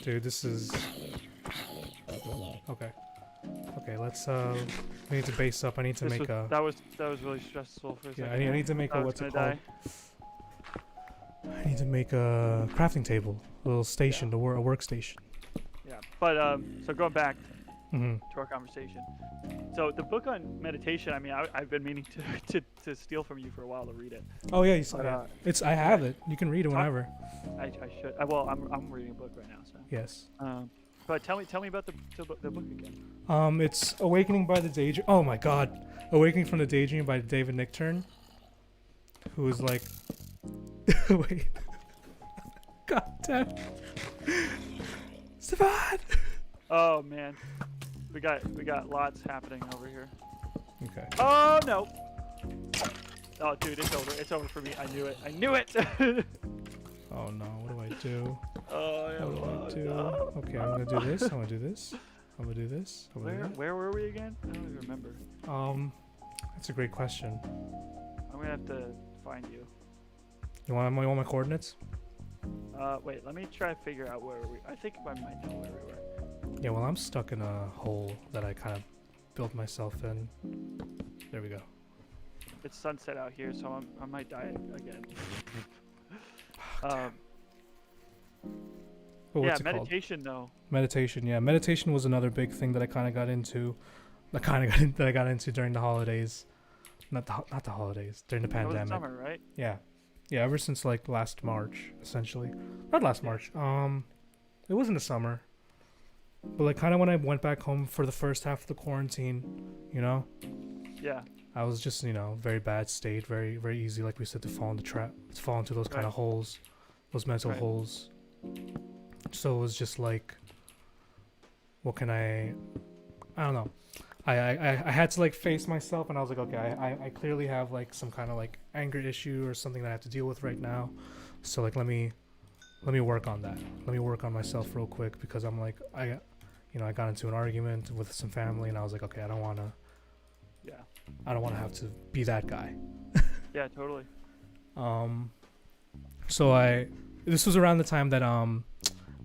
Dude, this is. Okay. Okay, let's we need to base up. I need to This make was, a. that was really stressful for a Yeah, second. I need to make I a was what's it gonna called? die. I need to make a crafting table, a little station, a workstation. Yeah, but so going back Mm-hmm. to our conversation. So the book on meditation, I mean, I've been meaning to steal from you for a while to read it. Oh yeah, But, it's. I have it. You can read it whenever. I should. Well, I'm reading a book right now, so. Yes. But tell me about the book again. It's Awakening by the Daydream. Oh my God, Awakening from the Daydream by David Nichtern, who is like, wait, God damn, Stefan. Oh man, we got lots happening over here. Okay. Oh no. Oh dude, it's over. It's over for me. I knew it. I knew it. Oh no, what do I do? Oh What do I do? no. Okay, I'm gonna do this. I'm gonna do this. I'm gonna do this. I'm gonna do Where were we again? I don't even remember. that. That's a great question. I'm gonna have to find you. You want my coordinates? Wait, let me try to figure out where we. I think I might know where we were. Yeah, well, I'm stuck in a hole that I kind of built myself in. There we go. It's sunset out here, so I might die again. Oh, Yeah, what's it called? meditation though. Meditation. Yeah, meditation was another big thing that I kind of got into. That I got into during the holidays. Not the holidays, during the That was pandemic. summer, right? Yeah. Yeah, ever since like last March, essentially. Not last March. It was in the summer. But like kind of when I went back home for the first half of the quarantine, you know, Yeah. I was just, very bad state, very very easy, like we said, to fall into to fall into those kind of Right. holes, those mental Right. holes. So it was just like, what can I don't know. I had to like face myself, and I was like, okay, I clearly have like some kind of like anger issue or something that I have to deal with right now. So like let me work on that. Let me work on myself real quick, because I'm like I got into an argument with some family, and I was like, okay, I don't want to have to be that guy. Yeah, totally. So this was around the time that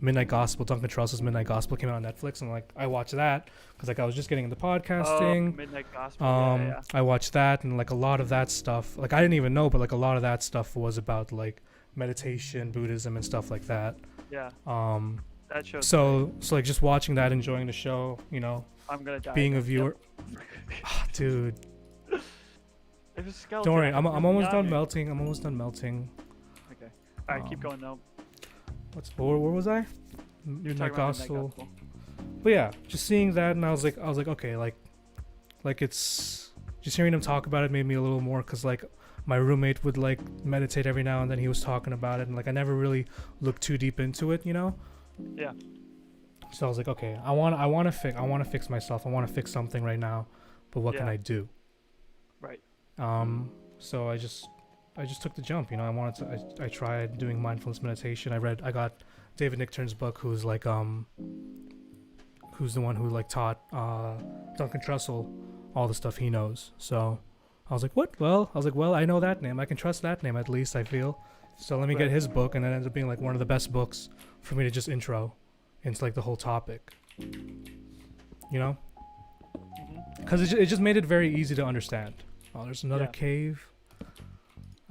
Midnight Gospel, Duncan Trussell's Midnight Gospel came out on Netflix, and like I watched that because like I was just getting into podcasting. Oh, Midnight Gospel. Yeah. I watched that, and like a lot of that stuff, like I didn't even know, but like a lot of that stuff was about like meditation, Buddhism, and stuff like that. Yeah. That shows. So like just watching that, enjoying the show, I'm gonna die. being a again. viewer. Dude, There's a skeleton. don't worry, I I'm can almost beyond done you. melting. I'm almost done melting. Okay. All right, keep going though. Where was I? You're Midnight talking about Midnight Gospel. Gospel. But yeah, just seeing that, and I was like, okay, like it's just hearing him talk about it made me a little more, because like my roommate would like meditate every now and then. He was talking about it, and like I never really looked too deep into it, Yeah. So I was like, okay, I want to fix myself. I want to fix something right now, but what can Yeah. I do? Right. So I just took the jump. I tried doing mindfulness meditation. I got David Nichtern's book, who's the one who like taught Duncan Trussell all the stuff he knows. So I was like, what? Well, I know that name. I can trust that name, at least, I feel. So let me get Right. his book, and it ended up being like one of the best books for me to just intro into like the whole topic. Mhm. Because it just made it very easy to understand. Oh, there's another Yeah. cave.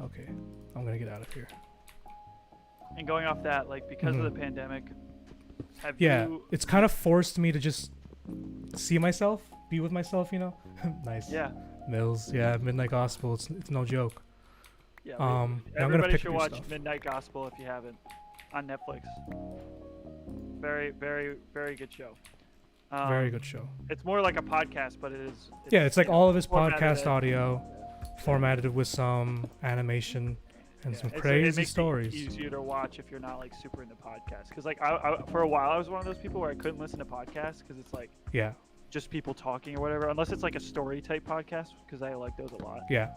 Okay, I'm gonna get out of here. And going off that, like because of Mhm. the pandemic, have Yeah, you? it's kind of forced me to just see myself, be with myself, Nice. Yeah. Mills, yeah, Midnight Gospel, it's no joke. Yeah. Now I'm gonna Everybody pick should your watch stuff. Midnight Gospel if you haven't, on Netflix. Very, very, very good show. Very good show. It's more like a podcast, but it's Yeah, it's like all of his formatted podcast as- audio, formatted with some animation and some It crazy makes stories. it easier to watch if you're not like super into podcasts. Because like I for a while I was one of those people where I couldn't listen to podcasts because it's like Yeah, just people talking or whatever, unless it's like a story type podcast, because I like those a lot. Yeah.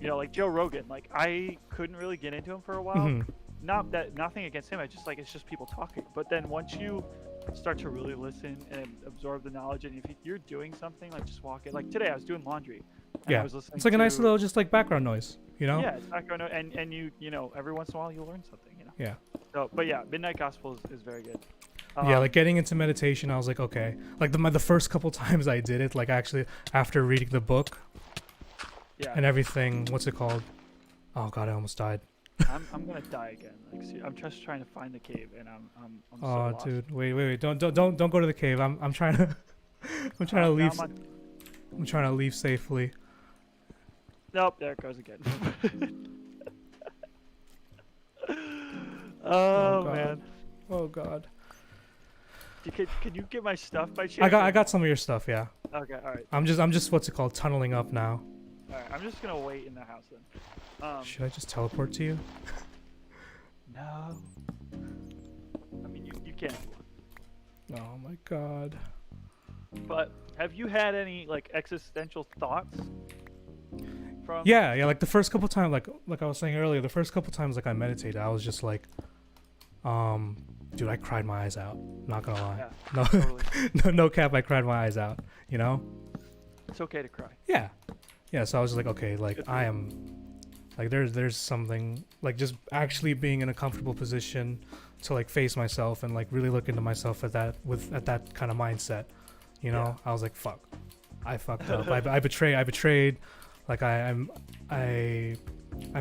You know, like Joe Rogan. Like I couldn't really get into him for a while. Mhm. Not that nothing against him. I just like it's just people talking. But then once you start to really listen and absorb the knowledge, and if you're doing something like just walk it. Like today, I was doing laundry. And I Yeah. was listening It's like a nice to- little just like background noise, you know? Yeah, it's background noise, and you know every once in a while you'll learn something. You know. Yeah. So, but yeah, Midnight Gospel is very good. Yeah, like getting into meditation, I was like, okay. Like the first couple times I did it, like actually after reading the book yeah. and everything, what's it called? Oh god, I almost died. I'm gonna die again. Like I'm just trying to find the cave, and I'm so Oh lost. dude, wait, don't go to the cave. I'm trying to I'm trying to Now leave. I'm on- I'm trying to leave safely. Nope, there it goes again. Oh God. man, Oh god. can you get my stuff by chance? I got some of your stuff, yeah. Okay, all right, I'm just what's it called, tunneling up now. all right. I'm just gonna wait in the house then. Should I just teleport to you? No. I mean, you can. Oh my god. But have you had any like existential thoughts? From Yeah, like the first couple times, like I was saying earlier, the first couple times like I meditated, I was just like, dude, I cried my eyes out. Not gonna lie. Yeah, No, totally. no cap, I cried my eyes out. You know? It's okay to cry. Yeah. Yeah. So I was just like, okay, like Good for I you. am, like there's something like just actually being in a comfortable position to like face myself and like really look into myself at that kind of mindset. You know? Yeah. I was like, fuck, I fucked up. I betrayed. Like I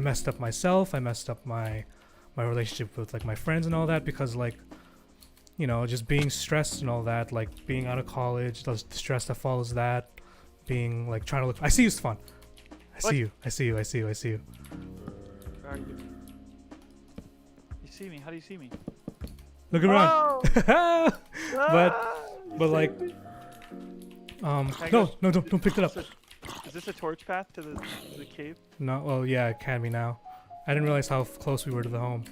messed up myself. I messed up my relationship with like my friends and all that because like, you know, just being stressed and all that, like being out of college, the stress that follows that, being like trying to look. I see you's fun. I What? see you. I see you. I see you. I see you. Where are you? You see me? How do you see me? Look around. Oh! But You like, saved me. I no, guess- no, don't pick that up. Is this a torch path to the cave? No, well, yeah, it can be now. I didn't realize how close we were to the home.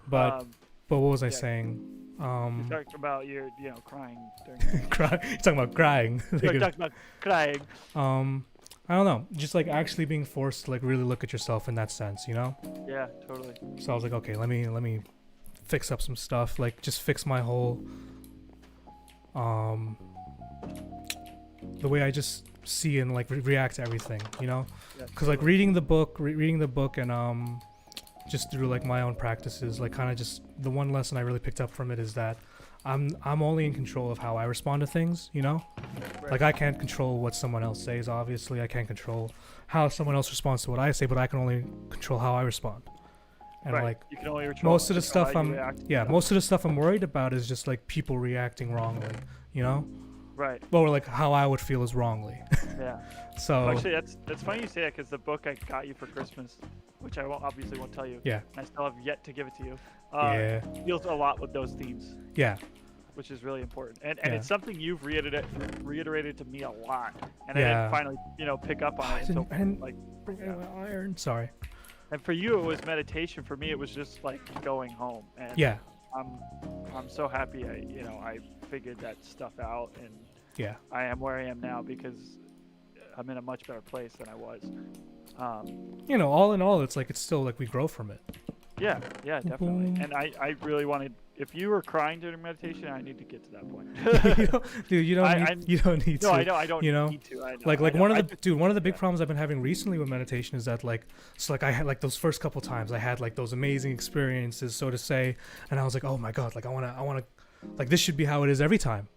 But what was I yeah. saying? You talked about your crying during. You're talking about crying. You talked about crying. I don't know, just like actually being forced to like really look at yourself in that sense, you know? Yeah, totally. So I was like, okay, let me fix up some stuff, like just fix my whole the way I just see and like react to everything, you know? Yeah, Because like totally. reading the book and just through like my own practices, like kind of just the one lesson I really picked up from it is that I'm only in control of how I respond to things, you know? Right. Like I can't control what someone else says, obviously. I can't control how someone else responds to what I say, but I can only control how I respond. And Right. like You can only control most of the just how stuff you I'm react, yeah, you know? most of the stuff I'm worried about is just like people reacting wrongly, you know? Right. Or like how I would feel is wrongly. Yeah. So Actually, that's funny you say that because the book I got you for Christmas, which I obviously won't tell you. yeah. And I still have yet to give it to you. Yeah. Deals a lot with those themes, Yeah. which is really important, and Yeah. it's something you've reiterated to me a lot, and Yeah. I didn't finally pick up on I it didn't, until I didn't like. bring yeah. any of my iron. Sorry. And for you, it was meditation. For me, it was just like going home. And Yeah. I'm so happy I figured that stuff out, and Yeah. I am where I am now because I'm in a much better place than I was. You know, all in all, it's like it's still like we grow from it. Yeah, definitely. Boom. And I really wanted. If you were crying during meditation, I need to get to that point. Dude, you don't need No, to. I know. I don't you know? need to. I know, Like I know. one I of the one of the big yeah. problems I've been having recently with meditation is that like I had like those first couple times I had like those amazing experiences, so to say, and I was like, oh my god, like I wanna like this should be how it is every time.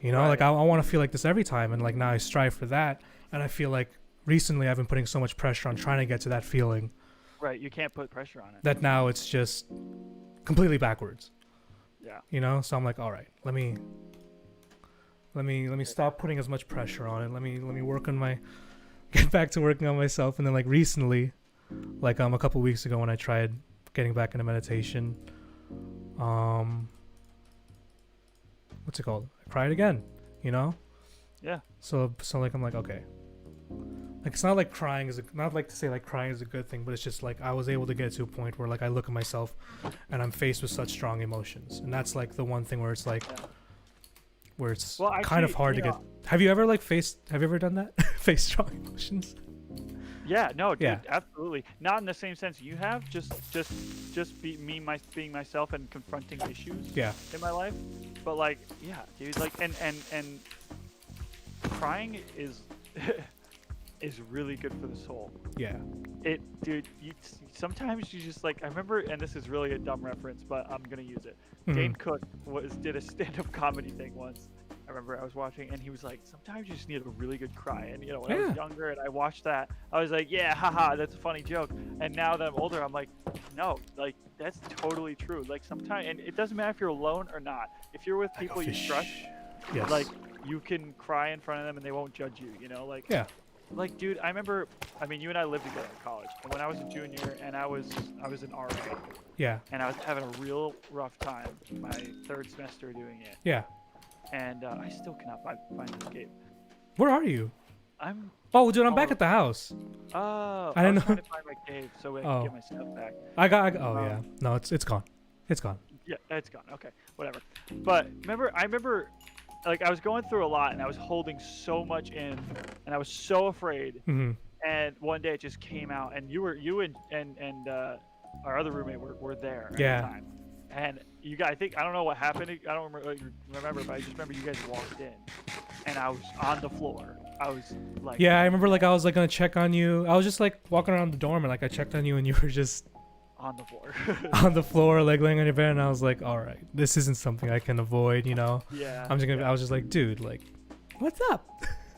You know, like Right. I want to feel like this every time, and like now I strive for that, and I feel like recently I've been putting so much pressure on trying to get to that feeling Right, you can't put pressure on it. that now it's just completely backwards. Yeah. You know, so I'm like, all right, let me stop putting as much pressure on it. Let me work on get back to working on myself. And then like recently, like a couple weeks ago when I tried getting back into meditation, what's it called? I cried again, you know? Yeah. So like I'm like, okay. Like it's not like crying is not like to say like crying is a good thing, but it's just like I was able to get to a point where like I look at myself and I'm faced with such strong emotions. And that's like the one thing where it's like Yeah. where it's Well, kind of actually, hard to get. Have you ever like faced? Have you ever done that? Face strong emotions? Yeah, no, dude, Yeah. absolutely. Not in the same sense you have. Being myself and confronting issues Yeah. in my life. But like, yeah, dude, like, and crying is is really good for the soul. Yeah. Dude, sometimes you just like, I remember, and this is really a dumb reference, but I'm gonna use it. Mhm. Dane Cook did a stand-up comedy thing once. I remember I was watching, and he was like, sometimes you just need a really good cry. And when I Yeah. was younger and I watched that, I was like, yeah, haha, that's a funny joke. And now that I'm older, I'm like, no, like that's totally true. Like sometimes, and it doesn't matter if you're alone or not. If you're with people you trust, Yes. like you can cry in front of them and they won't judge you. Like. Yeah. Like, dude, I remember. I mean, you and I lived together in college, and when I was a junior and I was an RA, Yeah. and I was having a real rough time my third semester doing it, Yeah. and I still cannot find an escape. Where are you? I'm. Oh, dude, I'm back Oh. at the house. Oh, I I didn't was know. trying to find my cave so I Oh. can get my stuff back. I got. Oh yeah. No, it's gone. It's gone. Yeah, it's gone. Okay, whatever. But I remember, like, I was going through a lot, and I was holding so much in, and I was so afraid. Hmm. And one day it just came out, and you and our other roommate were there at Yeah. the time. And you guys, I don't know what happened. I don't remember, but I just remember you guys walked in, and I was on the floor. I was like, Yeah, I remember like I was like gonna check on you. I was just like walking around the dorm and like I checked on you and you were just on the floor. on the floor, like laying on your bed, and I was like, all right, this isn't something I can avoid, Yeah. I'm just gonna. yeah. I was just like, dude, like, what's up?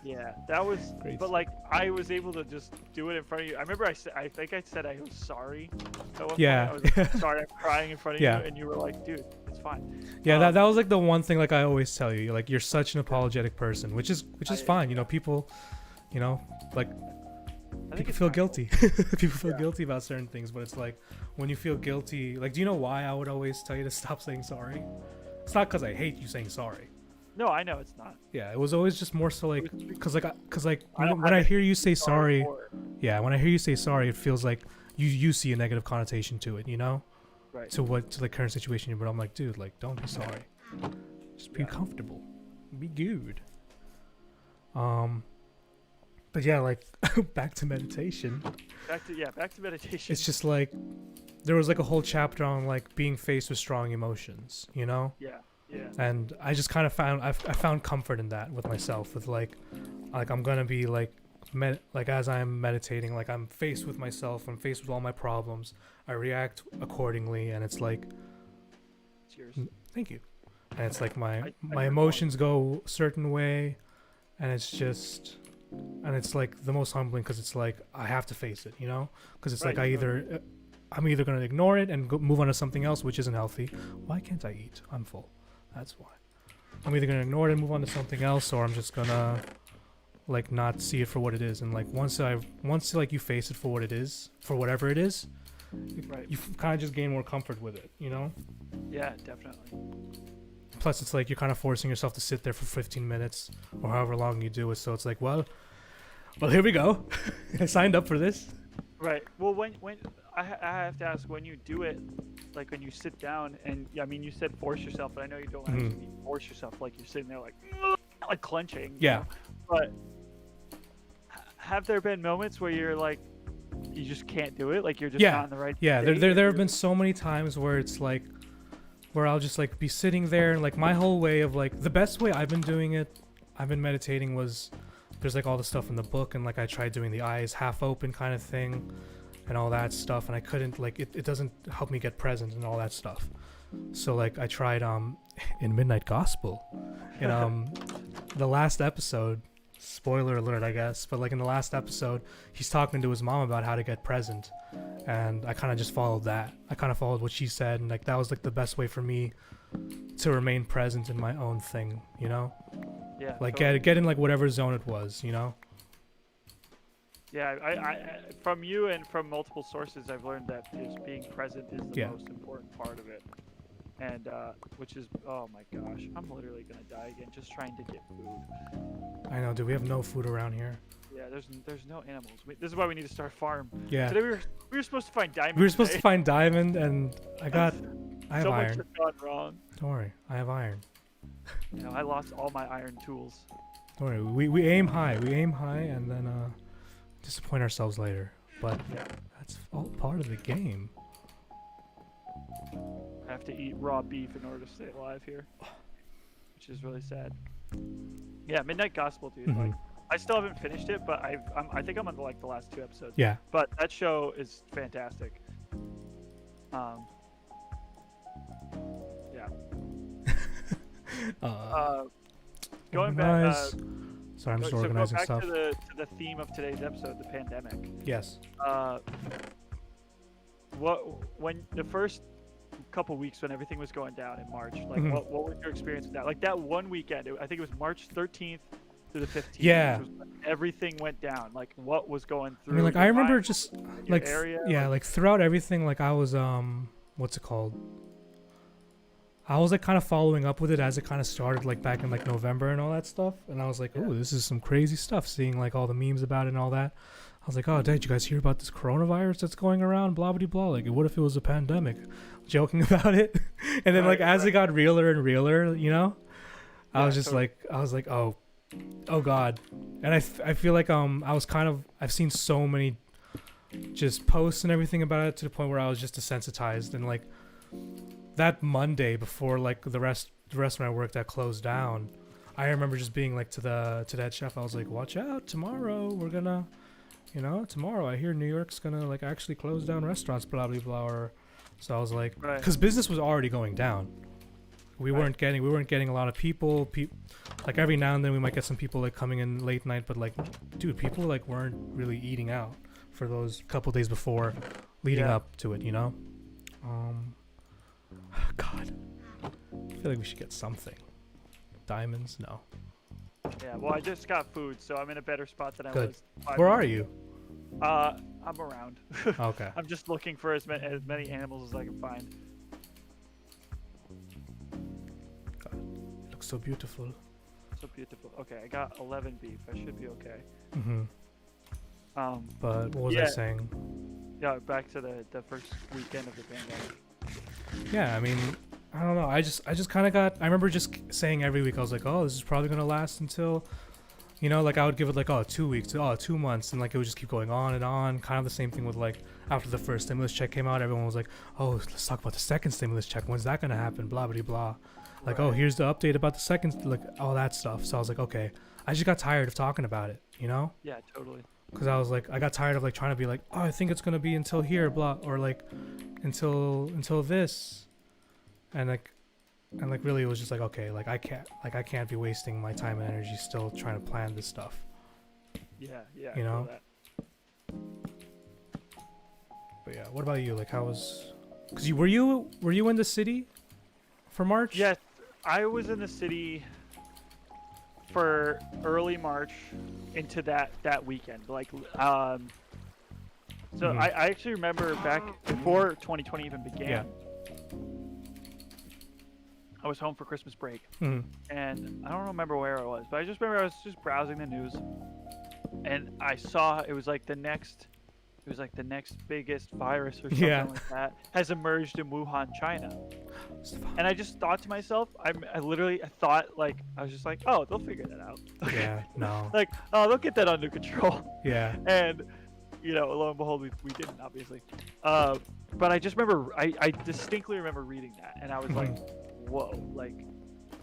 Yeah, that was. Crazy. But like, I was able to just do it in front of you. I remember I think I said I was sorry. At one point. Yeah. I was like, sorry, I'm crying in front of Yeah. you, and you were like, dude, it's fine. Yeah, that was like the one thing like I always tell you, like you're such an apologetic person, which is fine. People, like I think people it's feel fine. guilty. People feel Yeah. guilty about certain things, but it's like when you feel guilty, like, do you know why I would always tell you to stop saying sorry? It's not because I hate you saying sorry. No, I know it's not. Yeah, it was always just more so like, because I don't when I have hear you say sorry, for it. yeah, when I hear you say sorry, it feels like you see a negative connotation to it, Right. to the current situation. But I'm like, dude, like, don't be sorry. Just be Yeah. comfortable. Be good. But yeah, like back to meditation. Back to meditation. It's just like there was like a whole chapter on like being faced with strong emotions, Yeah. and I just kind of I found comfort in that with myself, with like I'm gonna be like as I'm meditating, like I'm faced with myself, I'm faced with all my problems, I react accordingly, and it's like, Cheers. thank you, and it's like my I my heard emotions go a certain way, and it's like the most humbling, because it's like I have to face it, because it's Right, like you I'm either gonna ignore it and move on to something else, which isn't healthy. Why can't I eat? I'm full. That's why. I'm either gonna ignore it and move on to something else, or I'm just gonna like not see it for what it is. And like once like you face it for what it is, for whatever it is, Right. you kind of just gain more comfort with it, Yeah, definitely. Plus, it's like you're kind of forcing yourself to sit there for 15 minutes or however long you do it. So it's like, well, here we go. I signed up for this. Right. Well, when I have to ask, when you do it, like when you sit down, and I mean, you said force yourself, but I know you don't Mhm. actually force yourself. Like you're sitting there like clenching. Yeah. But have there been moments where you're like, you just can't do it? Like you're just Yeah. not in the right. Yeah, state, there or have you're- been so many times where it's like, where I'll just like be sitting there, and like my whole way of like, the best way I've been doing it, I've been meditating, was there's like all the stuff in the book, and like I tried doing the eyes half open kind of thing and all that stuff, and I couldn't, like, it doesn't help me get present and all that stuff. So like I tried in Midnight Gospel, in the last episode, spoiler alert I guess, but like in the last episode he's talking to his mom about how to get present, and I kind of just followed that. I kind of followed what she said, and like that was like the best way for me to remain present in my own thing, Yeah. like totally. get in like whatever zone it was, Yeah, I from you and from multiple sources, I've learned that just being present is the Yeah. most important part of it, and which is, oh my gosh, I'm literally gonna die again just trying to get food. I know, dude, we have no food around here. Yeah, there's no animals. This is why we need to start a farm. Yeah, Today we were supposed to find diamonds. we were supposed to today. find diamond, and I have So much iron. has gone wrong. Don't worry, I have iron. You know, I lost all my iron tools. Don't worry, we aim high. We aim high and then disappoint ourselves later. But Yeah. that's all part of the game. I have to eat raw beef in order to stay alive here, which is really sad. Yeah, Midnight Gospel, dude. Like, Mhm. I still haven't finished it, but I think I'm on like the last 2 episodes. Yeah. But that show is fantastic. Yeah. Going back. Nice. Sorry, I'm just So go organizing back stuff. to the theme of today's episode, the pandemic. Yes. When the first couple weeks when everything was going down in March, like Mhm. what was your experience with that? Like that one weekend, I think it was March 13th to the 15th. Yeah. which was when everything went down. Like what was going I through? mean, like your I remember mind, just in your like area? yeah, like throughout everything, like I was what's it called? I was like kind of following up with it as it kind of started, like back in like November and all that stuff. And I was like, oh, this is some crazy stuff. Seeing like all the memes about it and all that. I was like, oh, did you guys hear about this coronavirus that's going around? Blah blah blah. Like, what if it was a pandemic? Joking about it, and then like as it got realer and realer, you know, I Yeah, was just totally. like, oh god. And I feel like I've seen so many just posts and everything about it to the point where I was just desensitized. And like that Monday before like the rest of my work that closed down, I remember just being like to the head chef, I was like, watch out, tomorrow we're gonna, tomorrow I hear New York's gonna like actually close down restaurants, blah blah blah. Or so I was like, Right. because business was already going down. We Right. weren't getting a lot of people. Like every now and then we might get some people like coming in late night, but like, dude, people like weren't really eating out for those couple days before, leading Yeah. up to it. God, I feel like we should get something. Diamonds? No. Yeah. Well, I just got food, so I'm in a better spot than I Good. was. 5 Where are minutes you? ago. I'm around. Okay. I'm just looking for as many animals as I can find. It looks so beautiful. So beautiful. Okay, I got 11 beef. I should be okay. Hmm. But what was I Yeah. saying? Yeah, back to the first weekend of the pandemic. Yeah, I mean, I don't know. I just kind of I remember just saying every week, I was like, oh, this is probably going to last until, like I would give it like, 2 weeks, 2 months. And like, it would just keep going on and on. Kind of the same thing with like, after the first stimulus check came out, everyone was like, oh, let's talk about the second stimulus check. When's that going to happen? Blah, blah, blah. Like, oh, Right. here's the update about the second, like all that stuff. So I was like, okay, I just got tired of talking about it, Yeah, totally. Because I was like, I got tired of like trying to be like, oh, I think it's going to be until here, blah, or like until this. And like really it was just like, okay, like I can't be wasting my time and energy still trying to plan this stuff. Yeah, yeah. You I feel know? that. But yeah, what about you? Like how was, because were you in the city for March? Yes, I was in the city for early March into that weekend. Like, so Mhm. I actually remember back before 2020 even began. Yeah. I was home for Christmas break, Mhm. and I don't remember where I was, but I just remember I was just browsing the news, and I saw it was like the next biggest virus or something Yeah. like that has emerged in Wuhan, China. And I just thought to myself, I thought like, I was just like, oh, they'll figure that out. Yeah, no. Like, oh, they'll get that under control. Yeah. And, lo and behold, we didn't, obviously. But I just remember, I distinctly remember reading that, and I was like, whoa. Like,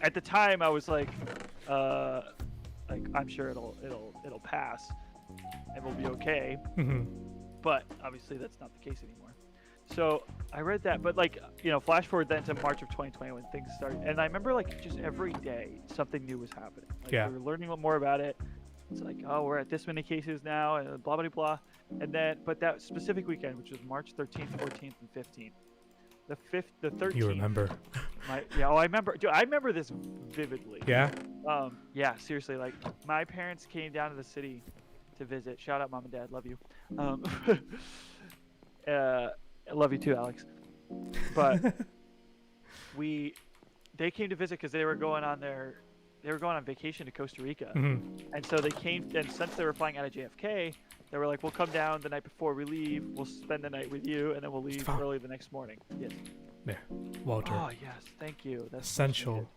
at the time, I was like, I'm sure it'll pass, and we'll be okay. Mhm. But obviously, that's not the case anymore. So I read that, but like, flash forward then to March of 2020 when things started, and I remember like just every day something new was happening. Like, Yeah. we were learning a lot more about it. It's like, oh, we're at this many cases now, and blah blah blah. And then, but that specific weekend, which was March 13th, 14th, and 15th, the 13th. You remember? I remember. Dude, I remember this vividly. Yeah. Yeah, seriously. Like, my parents came down to the city to visit. Shout out, mom and dad. Love you. I love you too, Alex. But they came to visit because they were going on vacation to Costa Rica. Mhm. And so they came, and since they were flying out of JFK, they were like, we'll come down the night before we leave. We'll spend the night with you, and then we'll leave early the next morning. Yes. Walter. Oh, yes. Thank you. That's much Essential. needed.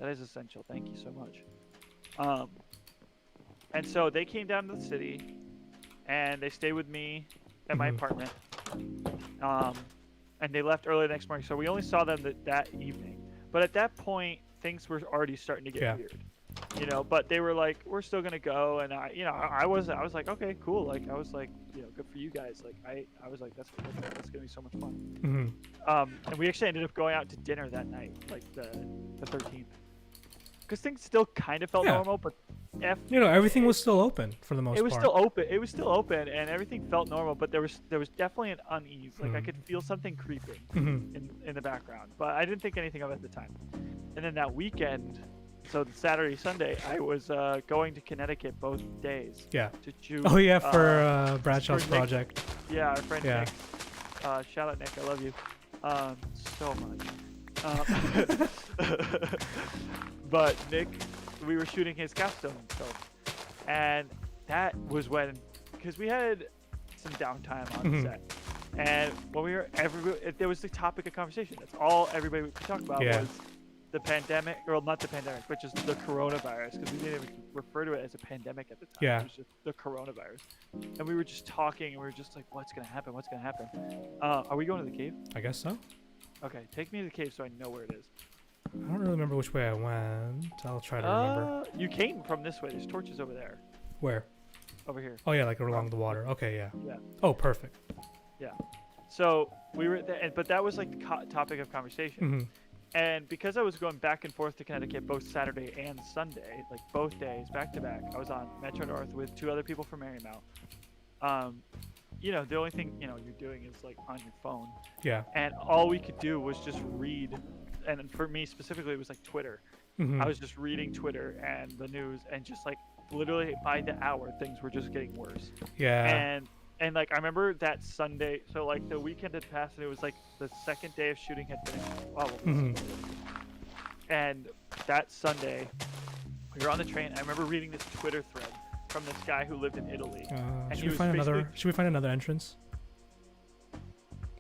That is essential. Thank you so much. And so they came down to the city, and they stayed with me at my apartment. And they left early the next morning, so we only saw them that evening. But at that point, things were already starting to get weird, you know. But they were like, "We're still gonna go," and I was like, "Okay, cool." Like I was like, you know, good for you guys. Like I was like, that's gonna be so much fun. And we actually ended up going out to dinner that night, like the 13th, because things still kind of felt normal, but everything was still open for the most part. It was still open. It was still open, and everything felt normal. But there was definitely an unease. Like I could feel something creeping in the background, but I didn't think anything of it at the time. And then that weekend, so the Saturday, Sunday, I was going to Connecticut both days. Yeah. To shoot. Oh yeah, for Bradshaw's project. Yeah, our friend Nick. Shout out Nick, I love you, so much. But Nick, we were shooting his capstone film, and that was when, because we had some downtime on the set, and when we were there was the topic of conversation. That's all everybody could talk about was the pandemic, or not the pandemic, but just the coronavirus, because we didn't even refer to it as a pandemic at the time. Yeah. It was just the coronavirus, and we were just talking, and we were just like, "What's gonna happen? What's gonna happen?" Are we going to the cave? I guess so. Okay, take me to the cave so I know where it is. I don't really remember which way I went. I'll try to remember. You came from this way. There's torches over there. Where? Over here. Oh yeah, like along the water. Okay, yeah. Yeah. Oh, perfect. Yeah. So we were there, but that was like the topic of conversation. And because I was going back and forth to Connecticut both Saturday and Sunday, like both days back to back, I was on Metro North with 2 other people from Marymount. You know, the only thing you're doing is like on your phone. Yeah. And all we could do was just read. And for me specifically, it was like Twitter. I was just reading Twitter and the news, and just like literally by the hour, things were just getting worse. Yeah. And like I remember that Sunday, so like the weekend had passed, and it was like the second day of shooting had finished. And that Sunday, we were on the train. I remember reading this Twitter thread from this guy who lived in Italy. Should we find another entrance?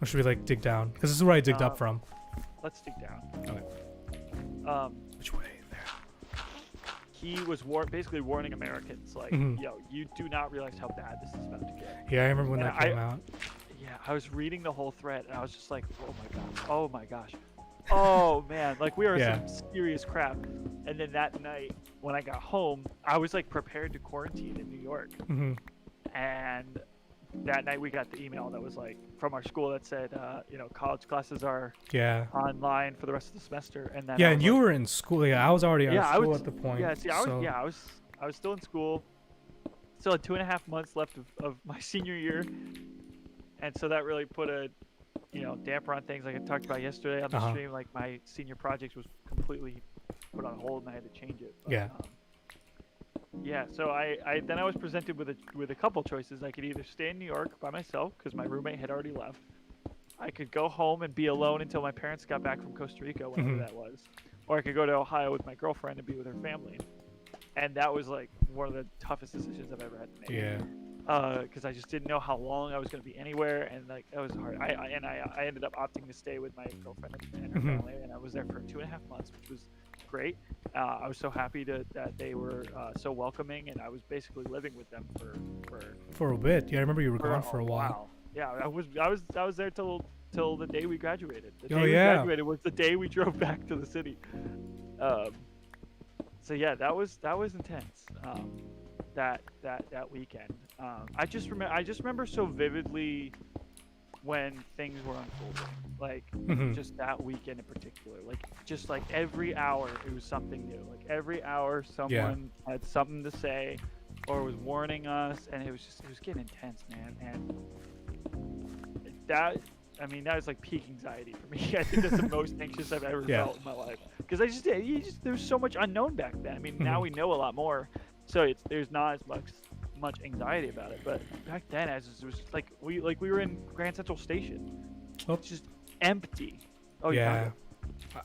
Or should we like dig down? Because this is where I digged up from. Let's dig down. Okay. Which way? There. He was basically warning Americans, like, yo, you do not realize how bad this is about to get. Yeah, I remember when that came out. Yeah, I was reading the whole thread, and I was just like, oh my gosh. Oh man, like we are some serious crap. And then that night, when I got home, I was like prepared to quarantine in New York. And that night we got the email that was like from our school that said, college classes are online for the rest of the semester. And then and you were in school. Yeah, I was already out of school at the point. Yeah, see, I was still in school. Still had 2.5 months left of my senior year, and so that really put a damper on things. Like I talked about yesterday on the stream, like my senior project was completely put on hold, and I had to change it. But, so I was presented with a couple choices. I could either stay in New York by myself because my roommate had already left. I could go home and be alone until my parents got back from Costa Rica, whenever that was, or I could go to Ohio with my girlfriend and be with her family. And that was like one of the toughest decisions I've ever had to make. Yeah. Because I just didn't know how long I was going to be anywhere, and like that was hard. I ended up opting to stay with my girlfriend and her family, and I was there for 2.5 months, which was great. I was so happy that they were so welcoming, and I was basically living with them for a bit. Yeah, I remember you were gone for a while. Yeah, I was there till the day we graduated. The day we graduated was the day we drove back to the city. So yeah, that was intense. That weekend. I just remember so vividly when things were unfolding, like just that weekend in particular. Like just like every hour it was something new. Like every hour someone had something to say or was warning us, and it was getting intense, man. And that was like peak anxiety for me. I think that's the most anxious I've ever felt in my life, because there's so much unknown back then. I mean, now we know a lot more, so there's not as much anxiety about it. But back then, it was like we were in Grand Central Station, it's just empty. Oh yeah.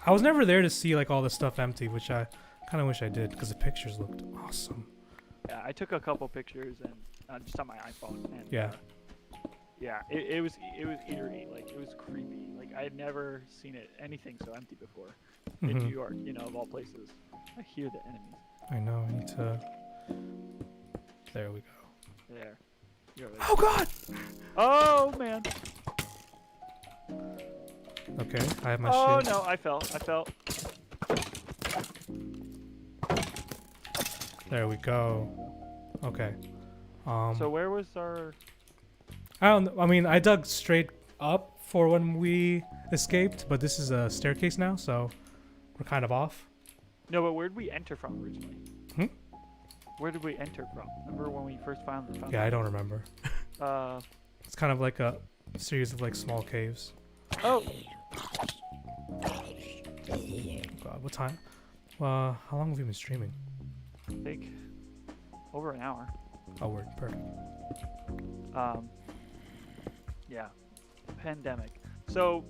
I was never there to see like all the stuff empty, which I kind of wish I did, because the pictures looked awesome. Yeah, I took a couple pictures and just on my iPhone. And, Yeah, it was eerie. Like it was creepy. Like I had never seen anything so empty before in New Mhm. York. You know, of all places. I hear the enemies. I know. I need to. There we go. There. You're right. Oh God. Oh man. Okay, I have my Oh shield. no, I fell. I fell. There we go. Okay. So where was our? I don't know. I mean, I dug straight up for when we escaped, but this is a staircase now, so we're kind of off. No, but where did we enter from originally? Hmm? Where did we enter from? Remember when we first found Yeah, I don't remember. Uh. It's kind of like a series of like small caves. Oh. Oh God, what time? How long have we been streaming? I think over an hour. Oh, we're perfect. Yeah, pandemic. So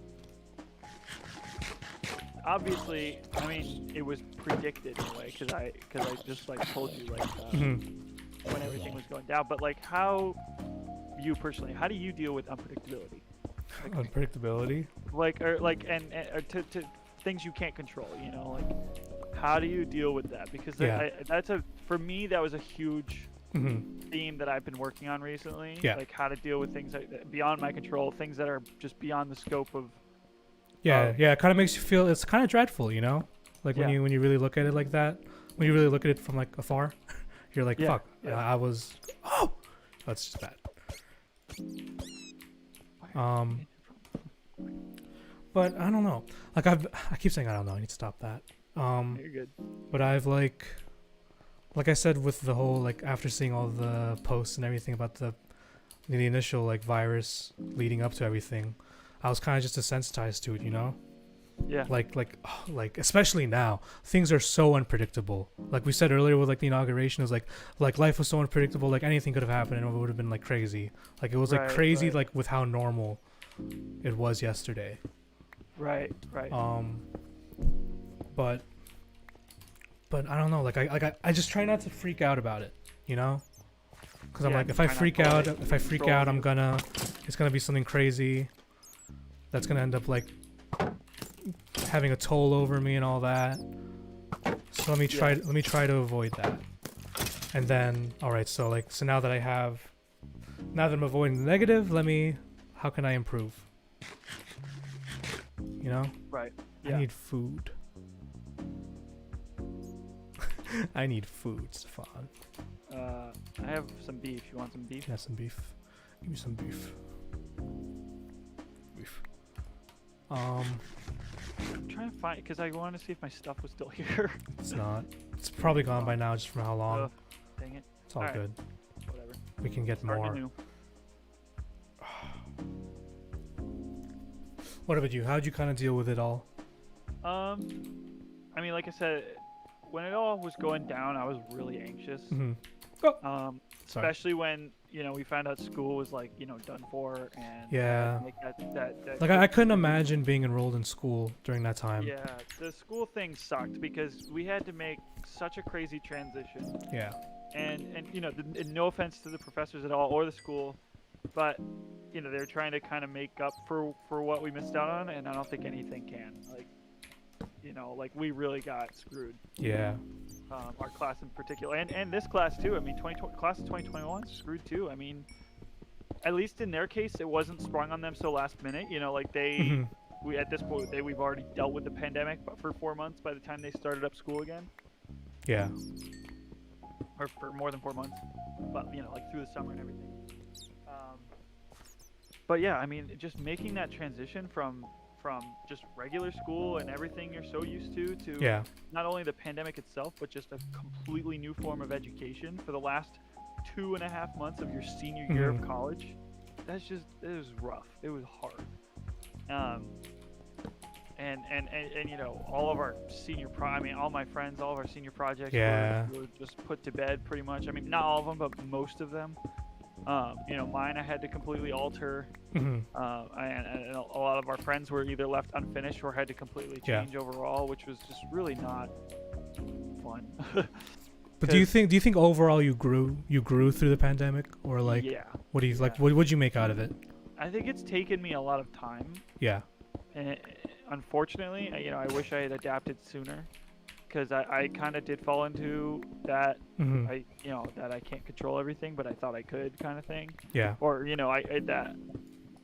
obviously, I mean, it was predicted in a way because I just like told you like Mhm. when everything was going down. But like, how you personally, how do you deal with unpredictability? Unpredictability. Like, or like, and or to things you can't control. You know, like, how do you deal with that? Because Yeah. that's for me that was a huge Mhm. theme that I've been working on recently. Yeah. Like how to deal with things that beyond my control, things that are just beyond the scope of. Yeah, yeah. It kind of makes you feel. It's kind of dreadful, you know. Like Yeah. when you really look at it like that. When you really look at it from like afar, you're like, Yeah, fuck. yeah. I was. Oh, that's just bad. But I don't know. Like I keep saying I don't know. I need to stop that. You're good. But I've like I said with the whole like after seeing all the posts and everything about the initial like virus leading up to everything, I was kind of just desensitized to it, you know. Yeah. Like especially now, things are so unpredictable. Like we said earlier with like the inauguration, it was like life was so unpredictable. Like anything could have happened and it would have been like crazy. Like it was like Right, crazy right. like with how normal it was yesterday. Right. Right. But I don't know. Like I just try not to freak out about it, you know. Because I'm Yeah, like, if I try not freak to let out, it if I freak control out, you. it's gonna be something crazy. That's gonna end up like having a toll over me and all that. So let me try to avoid that. And then, all right. So now that now that I'm avoiding the negative, how can I improve? You know, Right. I Yeah. need food. I need food, Stefan. I have some beef. You want some beef? Yeah, some beef. Give me some beef. Beef. I'm trying to find because I wanted to see if my stuff was still here. It's not. It's probably gone by now, just from how long. Ugh, dang it. It's all alright. good. Whatever. We can get Start more. anew. What about you? How'd you kind of deal with it all? I mean, like I said, when it all was going down, I was really anxious. Mm-hmm. Sorry. Especially when we found out school was like done for and Yeah. like that Like I couldn't imagine being enrolled in school during that time. yeah, the school thing sucked because we had to make such a crazy transition. Yeah. And no offense to the professors at all or the school, but they're trying to kind of make up for what we missed out on, and I don't think anything can. Like we really got screwed. Yeah. Our class in particular, and this class too. I mean, class of 2021 screwed too. I mean, at least in their case, it wasn't sprung on them so last minute. Like they, Mhm. we at this point we've already dealt with the pandemic, but for 4 months by the time they started up school again, Yeah. or for more than 4 months, but like through the summer and everything. But yeah, I mean, just making that transition from just regular school and everything you're so used to Yeah. not only the pandemic itself, but just a completely new form of education for the last 2.5 months of your senior year of Mhm. college. It was rough. It was hard. And all of our all my friends, all of our senior projects Yeah. were just put to bed pretty much. I mean, not all of them, but most of them. Mine I had to completely alter. Mhm. And a lot of our friends were either left unfinished or had to completely Yeah. change overall, which was just really not fun. But do you think overall you grew through the pandemic, or like yeah. what do you like? Yeah. What would you make out of it? I think it's taken me a lot of time, Yeah. and unfortunately, I wish I had adapted sooner, because I kind of did fall into that. Hmm. That I can't control everything, but I thought I could, kind of thing. Yeah. Or that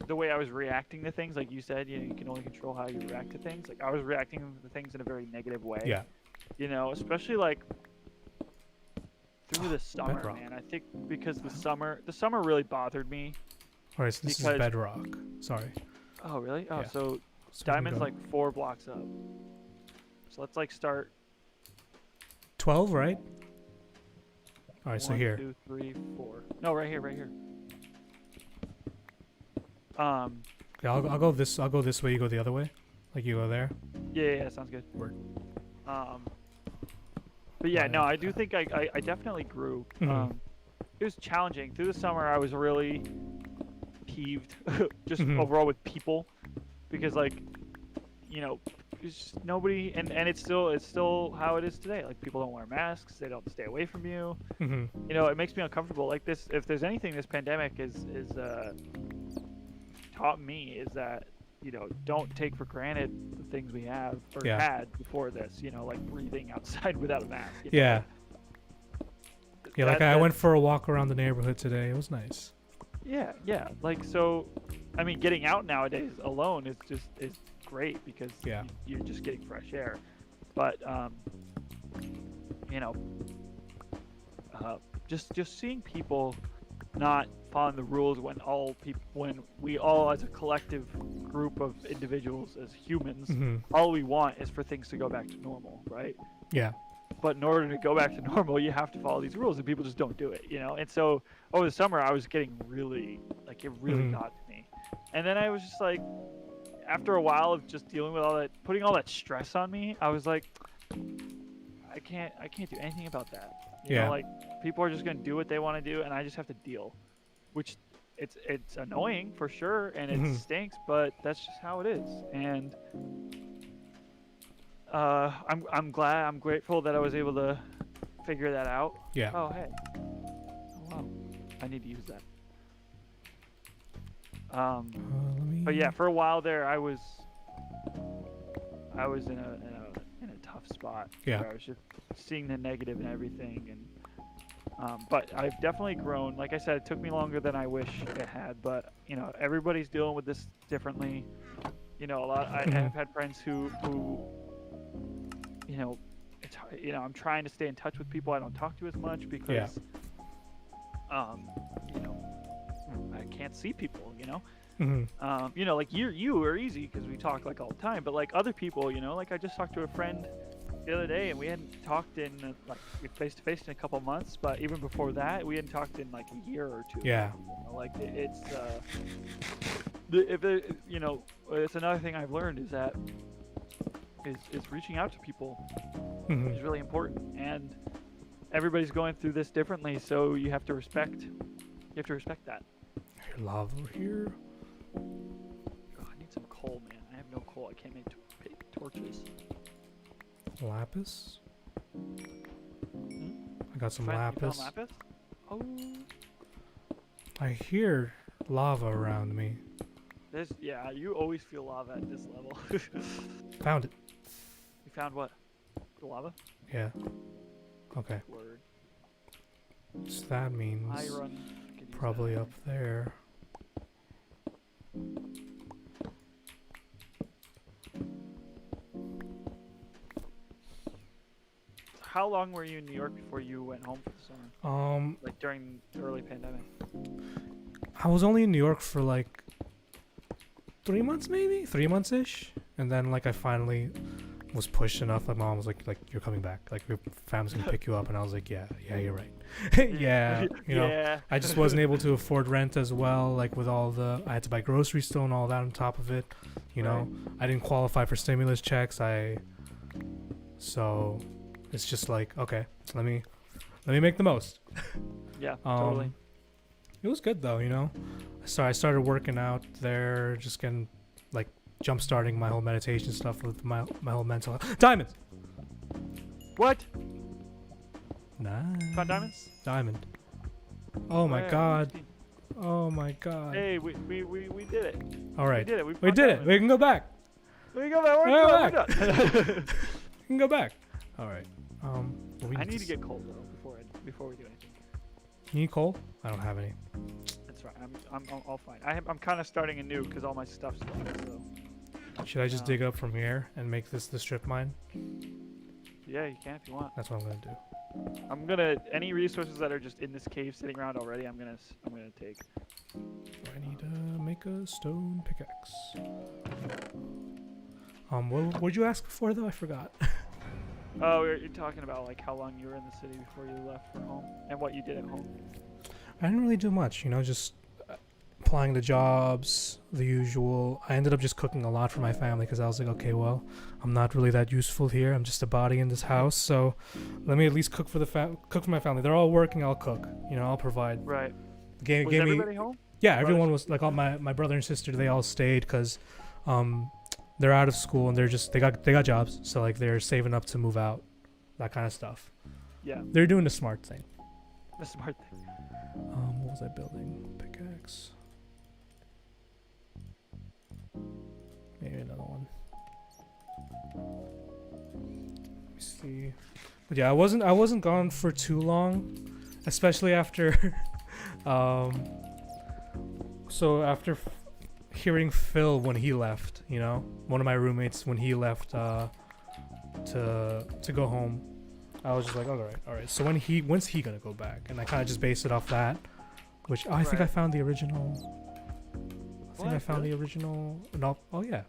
the way I was reacting to things, like you said, you can only control how you react to things. Like I was reacting to things in a very negative way. Yeah. Especially like through the summer, Bedrock. man. I think because the summer really bothered me. All right. So this is Because- Bedrock. Sorry. Oh, really? Oh, Yeah. so So we can Diamond's go like 4 blocks up. So let's like start 12, right? All right. So 1, here. 2, 3, 4. No, right here, right here. Yeah, I'll go this. I'll go this way. You go the other way. Like you go there. Yeah, sounds good. Word. But yeah, Right, no, I okay. do think I definitely grew. Mhm. It was challenging. Through the summer, I was really peeved, just Mhm. overall with people, because like, just nobody, and it's still how it is today. Like people don't wear masks, they don't stay away from you. Mhm. It makes me uncomfortable. Like this, if there's anything this pandemic is taught me, is that don't take for granted the things we have or Yeah. had before this. Like breathing outside without a mask. Yeah. Yeah. Like I that- went for a walk around the neighborhood today. It was nice. Yeah. Like so, I mean, getting out nowadays alone is great because Yeah. you're just getting fresh air. But just seeing people not following the rules when we all as a collective group of individuals as humans, Mhm. all we want is for things to go back to normal, right? Yeah. But in order to go back to normal, you have to follow these rules, and people just don't do it, And so over the summer, I was getting really, like, it really Mhm. got to me. And then I was just like, after a while of just dealing with all that, putting all that stress on me, I was like, I can't do anything about that. Yeah. Like people are just gonna do what they want to do, and I just have to deal, which it's annoying for sure, and it Mhm. stinks, but that's just how it is. And I'm grateful that I was able to figure that out. Yeah. Oh hey, oh, wow, I need to use that. Let me. But yeah, for a while there, I was in a tough spot. Yeah. Where I was just seeing the negative in everything, and but I've definitely grown. Like I said, it took me longer than I wish it had, but everybody's dealing with this differently. A lot. I Mhm. have had friends who it's I'm trying to stay in touch with people I don't talk to as much because I can't see people. Mhm. Like you are easy because we talk like all the time, but like other people, like I just talked to a friend the other day and we hadn't talked in like face to face in a couple months, but even before that we hadn't talked in like a year or two. Yeah. Like it's it's another thing I've learned is that is reaching out to people Mhm. is really important, and everybody's going through this differently, so you have to respect that. Here, lava over here. Oh, I need some coal, man. I have no coal. I can't make torches. Lapis. Hmm? I got some You found lapis. lapis? Oh, I hear lava around me. you always feel lava at this level. Found it. You found what? The lava? Yeah. Okay. Word. So that means Iron. Could use probably that. up there. How long were you in New York before you went home for the summer? Like during the early pandemic? I was only in New York for like 3 months, maybe 3 months ish, and then like I finally was pushed enough. My mom was like you're coming back. Like your family's gonna pick you up, and I was like, yeah, you're right. Yeah, Yeah. I just wasn't able to afford rent as well. Like with all I had to buy groceries still and all that on top of it. I didn't qualify for stimulus checks. So it's just like, okay, let me make the most. Yeah. Totally. It was good though, So I started working out there, just getting like jump starting my whole meditation stuff with my whole mental health. Diamonds. What? Nice. Found diamonds? Diamond. Oh my Where? god. Oh my god. Hey, we did it. All right. We did it. We did it. We can go back. We go back. We're We're back. done. We can go back. All right. We I need to s- get cold though before we do anything. You need coal? I don't have any. That's right. I'm all fine. I'm kind of starting anew because all my stuff's left. So Should I just No. dig up from here and make this the strip mine? yeah, you can if you want. That's what I'm gonna do. I'm gonna any resources that are just in this cave sitting around already. I'm gonna take. I need to make a stone pickaxe. What'd you ask before though? I forgot. Oh, you're talking about like how long you were in the city before you left for home and what you did at home. I didn't really do much, just applying to jobs, the usual. I ended up just cooking a lot for my family because I was like, okay, well, I'm not really that useful here. I'm just a body in this house, so let me at least cook for my family. They're all working. I'll cook. I'll provide. Right. Gave Was me. everybody home? Yeah, Brothers? everyone was like all my brother and sister. They all stayed because, they're out of school and they got jobs. So like they're saving up to move out, that kind of stuff. Yeah. They're doing the smart thing. The smart thing. What was I building? Pickaxe. Maybe another one. Let me see. But yeah, I wasn't gone for too long, especially after so after hearing Phil when he left, one of my roommates when he left to go home, I was just like, all right. So when's he gonna go back? And I kind of just based it off that, which I think I Right. found the original. I think I What? found Really? the original. No, oh yeah.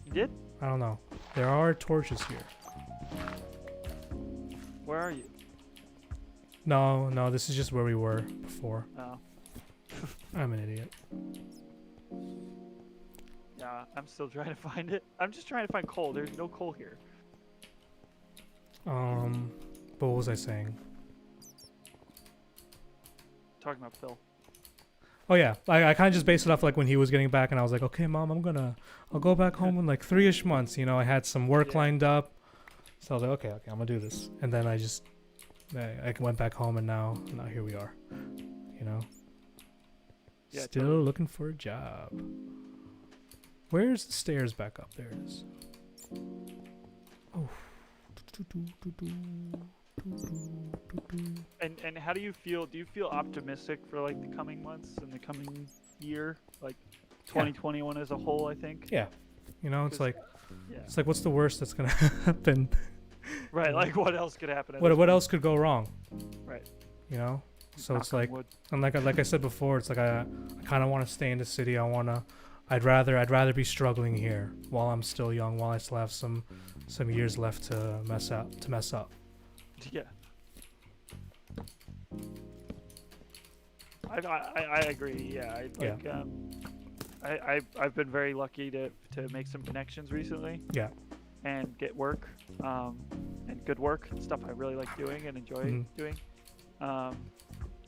You did? I don't know. There are torches here. Where are you? No, this is just where we were before. Oh. I'm an idiot. Yeah, I'm still trying to find it. I'm just trying to find coal. There's no coal here. But what was I saying? Talking about Phil. Oh yeah, I kind of just based it off like when he was getting back, and I was like, okay, mom, I'll go back home in like 3-ish months. I had some work Yeah. lined up, so I was like, okay, I'm gonna do this. And then I went back home, and now here we are. Yeah, Still totally. looking for a job. Where's the stairs back up? There it is. Oh. And how do you feel? Do you feel optimistic for like the coming months and the coming year, like 2021 as a whole? I think. Yeah. It's like Yeah. it's like what's the worst that's gonna happen? Right. Like what else could happen? At What this what point? else could go wrong? Right. So Knock it's on like, wood. and like I said before, it's like I kind of want to stay in the city. I'd rather be struggling here while I'm still young, while I still have some years left to mess up. Yeah. I agree. Yeah. I've been very lucky to make some connections recently. Yeah. And get work, and good work, stuff I really like doing and enjoy Mhm. doing.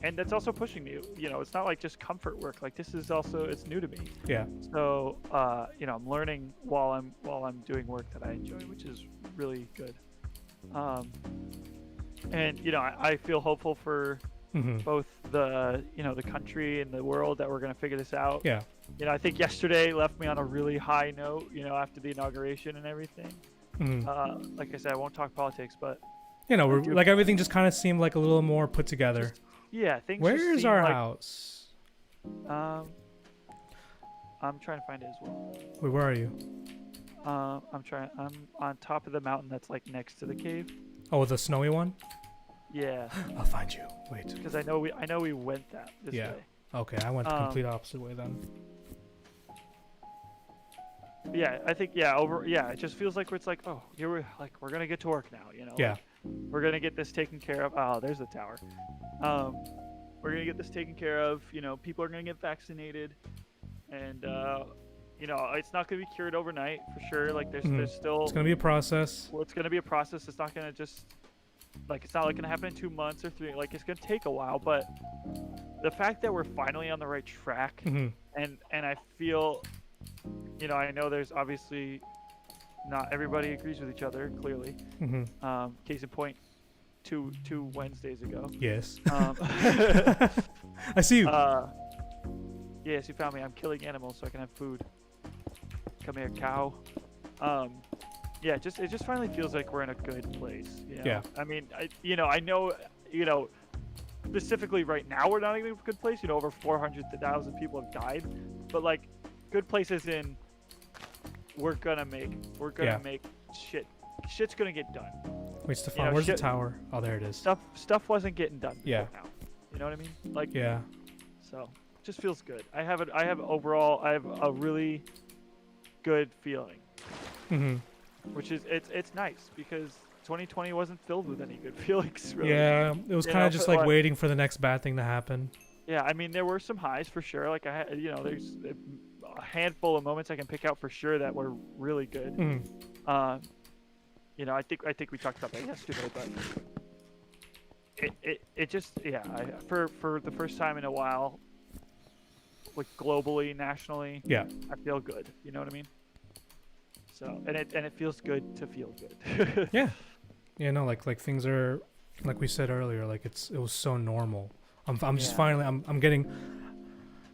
And that's also pushing me. It's not like just comfort work. Like this is also it's new to me. Yeah. So I'm learning while I'm doing work that I enjoy, which is really good. And I feel hopeful for hmm both the the country and the world that we're gonna figure this out. Yeah. I think yesterday left me on a really high note. After the inauguration and everything. hmm Like I said, I won't talk politics, but we're do- like everything just kind of seemed like a little more put together. yeah, things. just Where's seem our like, house? I'm trying to find it as well. Wait, where are you? I'm on top of the mountain that's like next to the cave. Oh, the snowy one. Yeah, I'll find you. Wait. because I know we went this Yeah. way. Okay, I went the complete opposite way then. But yeah, I think it just feels like it's like we're gonna get to work now. Yeah. like, we're gonna get this taken care of. Oh, there's the tower. We're gonna get this taken care of. People are gonna get vaccinated, and it's not gonna be cured overnight for sure. Like there's still It's gonna be a process. well, it's gonna be a process. It's not gonna just it's not like gonna happen in 2 months or 3. Like it's gonna take a while, but the fact that we're finally on the right track, hmm and I feel, I know there's obviously not everybody agrees with each other clearly. hmm Case in point, two Wednesdays ago. Yes. I see you. Yes, you found me. I'm killing animals so I can have food. Come here, cow. Yeah, it just finally feels like we're in a good place. You know? Yeah. I mean, I know, specifically right now we're not in a good place. Over 400,000 people have died, but like, good places in. We're gonna make shit. Shit's gonna get done. Wait, Stefan, where's the tower? Oh, there it is. Stuff wasn't getting done. Yeah. Now. You know what I mean? Like. Yeah. So, just feels good. I have a really good feeling. Mm-hmm. Which is it's nice because 2020 wasn't filled with any good feelings. Really. Yeah, it was kind of just like waiting for the next bad thing to happen. Yeah, I mean there were some highs for sure. Like there's a handful of moments I can pick out for sure that were really good. Mm-hmm. I think we talked about that yesterday, but it just for the first time in a while, like globally, nationally, yeah, I feel good. You know what I mean? So and it feels good to feel good. Yeah. Yeah, no, like things are, like we said earlier, like it was so normal. I'm just finally I'm getting.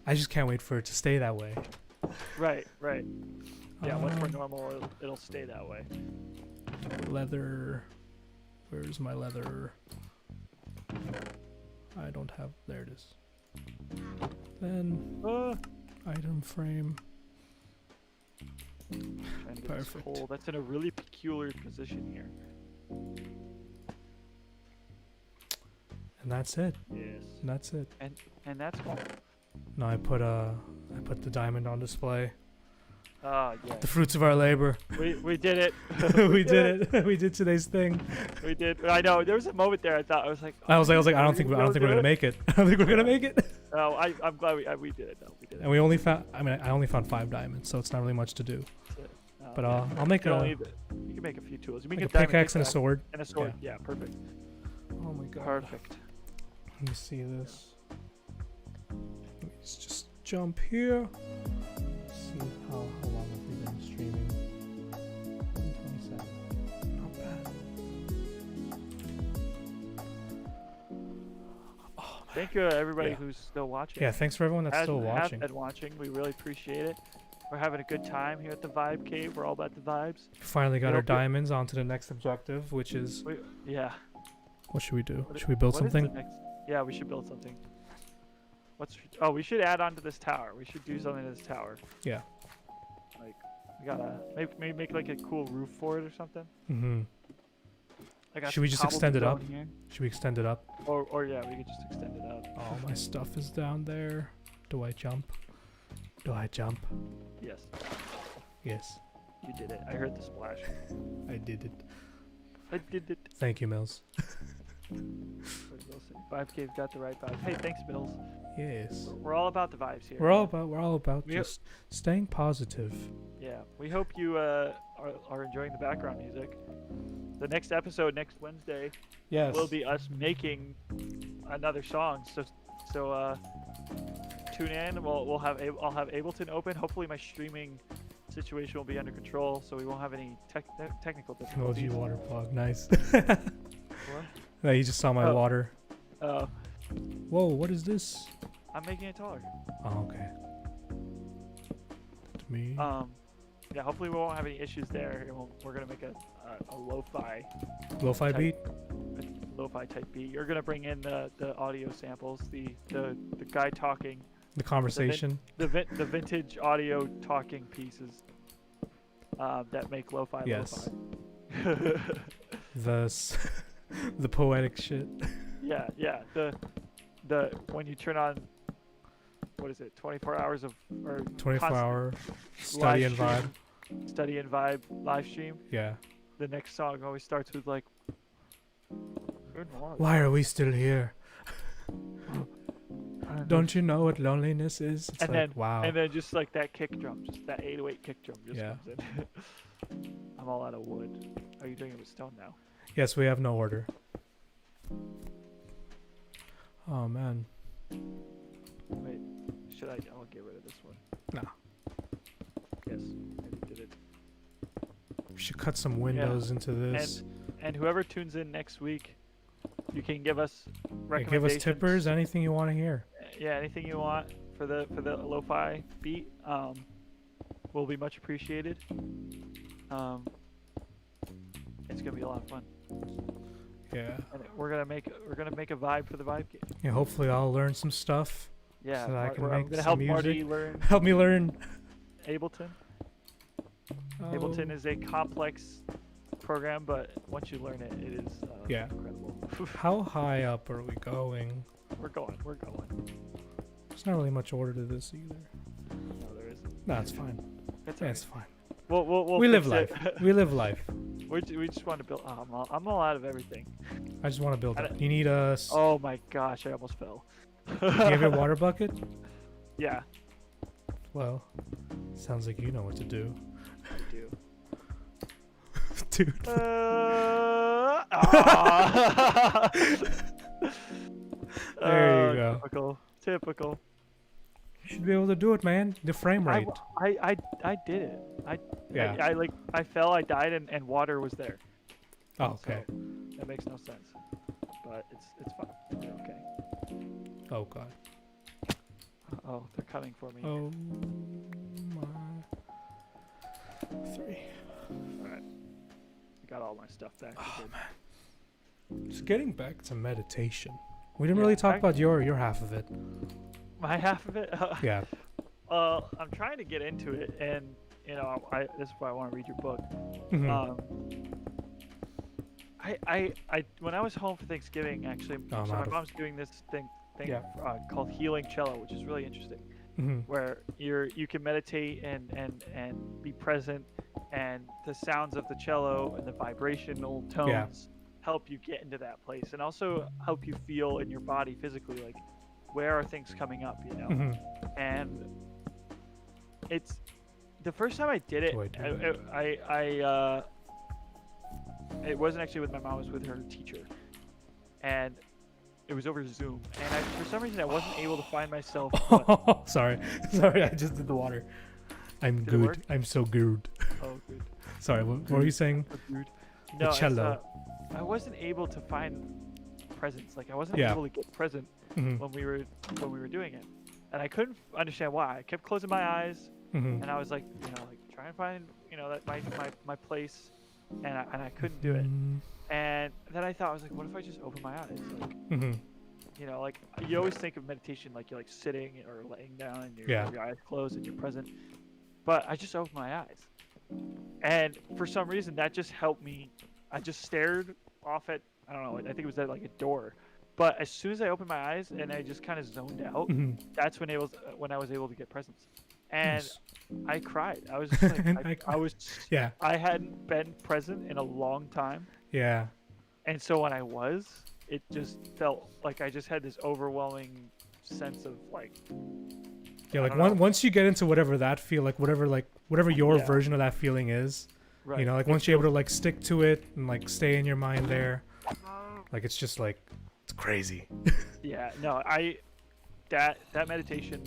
I just can't wait for it to stay that way. Right. Yeah, once we're normal, it'll stay that way. Leather. Where's my leather? I don't have. There it is. Then item frame. Perfect. Coal. That's in a really peculiar position here. And that's it. Yes. And that's it. And that's all. No, I put the diamond on display. Ah, yes. The fruits of our labor. We did it. we did it. We did today's thing. We did. I know. There was a moment there. I was like, I was like, I don't think we're gonna make it. I don't think we're gonna make it. Oh, I'm glad we did it though. We did it. And we only found. I mean, I only found 5 diamonds, so it's not really much to do. But I'll make you a can make a few tools. You like make a pickaxe and a sword. And a sword. Yeah, perfect. Oh my god. Perfect. Let me see this. Let's just jump here. See how long have we been streaming? 127. Not bad. Oh, man. Thank you everybody Yeah. who's still watching. Yeah, thanks for everyone that's still watching. Has been watching. We really appreciate it. We're having a good time here at the Vibe Cave. We're all about the vibes. Finally got our diamonds onto the next objective, which is yeah. What should we do? Should we build something? Yeah, we should build something. We should add on to this tower. We should do something to this tower. Yeah. Like we gotta maybe make like a cool roof for it or something. Mm-hmm. Should we just extend it up? Should we extend it up? Or yeah, we could just extend it up. All my stuff is down there. Do I jump? Do I jump? Yes. Yes. You did it. I heard the splash. I did it. I did it. Thank you, Mills. Vibe Cave got the right vibes. Hey, thanks, Mills. Yes. We're all about the vibes here. We're all about just staying positive. Yeah. We hope you are enjoying the background music. The next episode next Wednesday will be us making another song. So tune in. I'll have Ableton open. Hopefully my streaming situation will be under control, so we won't have any technical difficulties. Emoji water plug. Nice. What? No, you just saw my water. Oh. Whoa, what is this? I'm making it taller. Oh, okay. To me. Yeah, hopefully we won't have any issues there. We're gonna make a lo-fi beat. Lo-fi type beat. You're gonna bring in the audio samples, the guy talking, the conversation, the vintage audio talking pieces that make lo-fi. Yes. Lo-fi. the poetic shit. Yeah. The when you turn on, what is it? 24 hours of 24-hour study and vibe. Study and vibe live stream. Yeah. The next song always starts with like, why are we still here? Don't you know what loneliness is? It's and like, then, wow. And then just like that kick drum, just that 808 kick drum just Yeah. comes in. I'm all out of wood. Are you doing it with stone now? Yes, we have no order. Oh man. Wait, I'll get rid of this one. Nah. Yes, I did it. We should cut some windows into this. And whoever tunes in next week, You can give us Yeah, recommendations. give us tippers, anything you want to hear. Yeah, anything you want for the lo-fi beat will be much appreciated. Um, it's gonna be a lot of fun. Yeah. And we're gonna make a vibe for the vibe game. Yeah. Hopefully, I'll learn some stuff. Yeah, So that I can I'm make gonna some help music. Marty learn Help me learn. Ableton. Oh. Ableton is a complex program, but once you learn it, it is Yeah. incredible. How high up are we going? We're going. There's not really much order to this either. No, there isn't. No, it's fine. It's Yeah, alright. it's fine. We'll We live fix life. it. We live life. We just want to build. Oh, I'm all out of everything. I just want to build I it. don't- You need a. Oh my gosh, I almost fell. You have your water bucket? Yeah, Well, sounds like you know what to do. I do. Dude. Ah. There you go. Typical. You should be able to do it, man. The frame rate. I did it. Yeah. I fell, I died, and water was there. Oh, okay. So, that makes no sense. But it's fine. We're okay. Oh, God. Oh, they're coming for me. Oh, my. 3. Alright. I got all my stuff back. Oh, We're good. man. Just getting back to meditation. We didn't Yeah, really talk I- about your half of it. My half of it? Yeah. I'm trying to get into it, and, this is why I want to read your book. Mhm. I when I was home for Thanksgiving, actually, Oh, I'm so out my of- mom's doing this thing Yeah. called Healing Cello, which is really interesting, Mhm. where you can meditate and be present, and the sounds of the cello and the vibrational tones help you get into that place, and also help you feel in your body physically, like where are things coming up, Mhm. and it's the first time I did it. Do I do It wasn't actually with my mom; it was with her teacher, and it was over Zoom. And for some reason, I wasn't able to find myself. Sorry. Sorry, I just did the water. I'm Did it work? good. I'm so good. Oh, good. Sorry, what were you saying? No, it's, cello. I wasn't able to find presence. Like I wasn't Yeah. able to get present Mhm. when we were doing it, and I couldn't understand why. I kept closing my eyes, Mhm. and I was like, try and find, that my place, and I couldn't do it. Mhm. And then I thought, I was like, what if I just open my eyes? Like, Mhm. like you always think of meditation like you're like sitting or laying down and Yeah. your eyes closed and you're present. But I just opened my eyes, and for some reason that just helped me. I just stared off at, I don't know, I think it was at like a door. But as soon as I opened my eyes and I just kind of zoned out, Mhm. that's when I was able to get presence. And Nice. I cried. I was just like, I Yeah. I hadn't been present in a long time. Yeah. And so when I was, it just felt like I just had this overwhelming sense of like, Yeah, I like don't know. once you get into whatever that feel, like whatever your Yeah. version of that feeling is, right. you know, like it once you're able to feels- like stick to it and like stay in your mind there, like it's just like it's crazy. Yeah, no, that meditation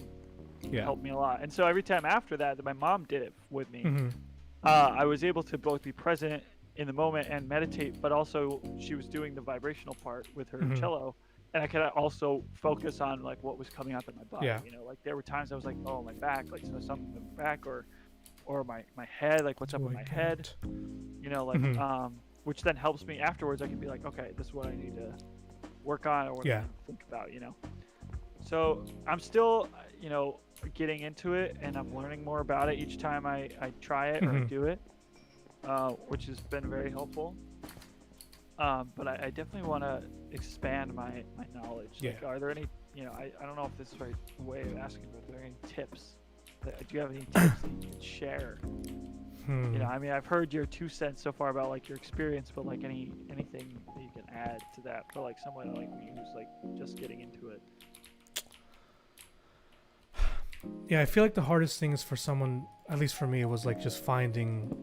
Yeah. helped me a lot. And so every time after that my mom did it with me, Mhm. I was able to both be present in the moment and meditate, but also she was doing the vibrational part with her Mhm. cello, and I could also focus on like what was coming up in my body. Yeah. Like there were times I was like, oh, my back, like so something in my back, or my head, like what's up Do in I my head, get- like Mhm. which then helps me afterwards. I can be like, okay, this is what I need to work on or what I Yeah. need to think about. So I'm still, getting into it, and I'm learning more about it each time I try it or I Mhm. do it, which has been very helpful. But I definitely want to expand my knowledge. Like, Yeah. are there any, I don't know if this is the right way of asking, but are there any tips? Do you have any tips that you can share? Hmm. I mean, I've heard your 2 cents so far about like your experience, but like anything that you can add to that for like someone like me who's like just getting into it. Yeah, I feel like the hardest thing is for someone, at least for me, was like just finding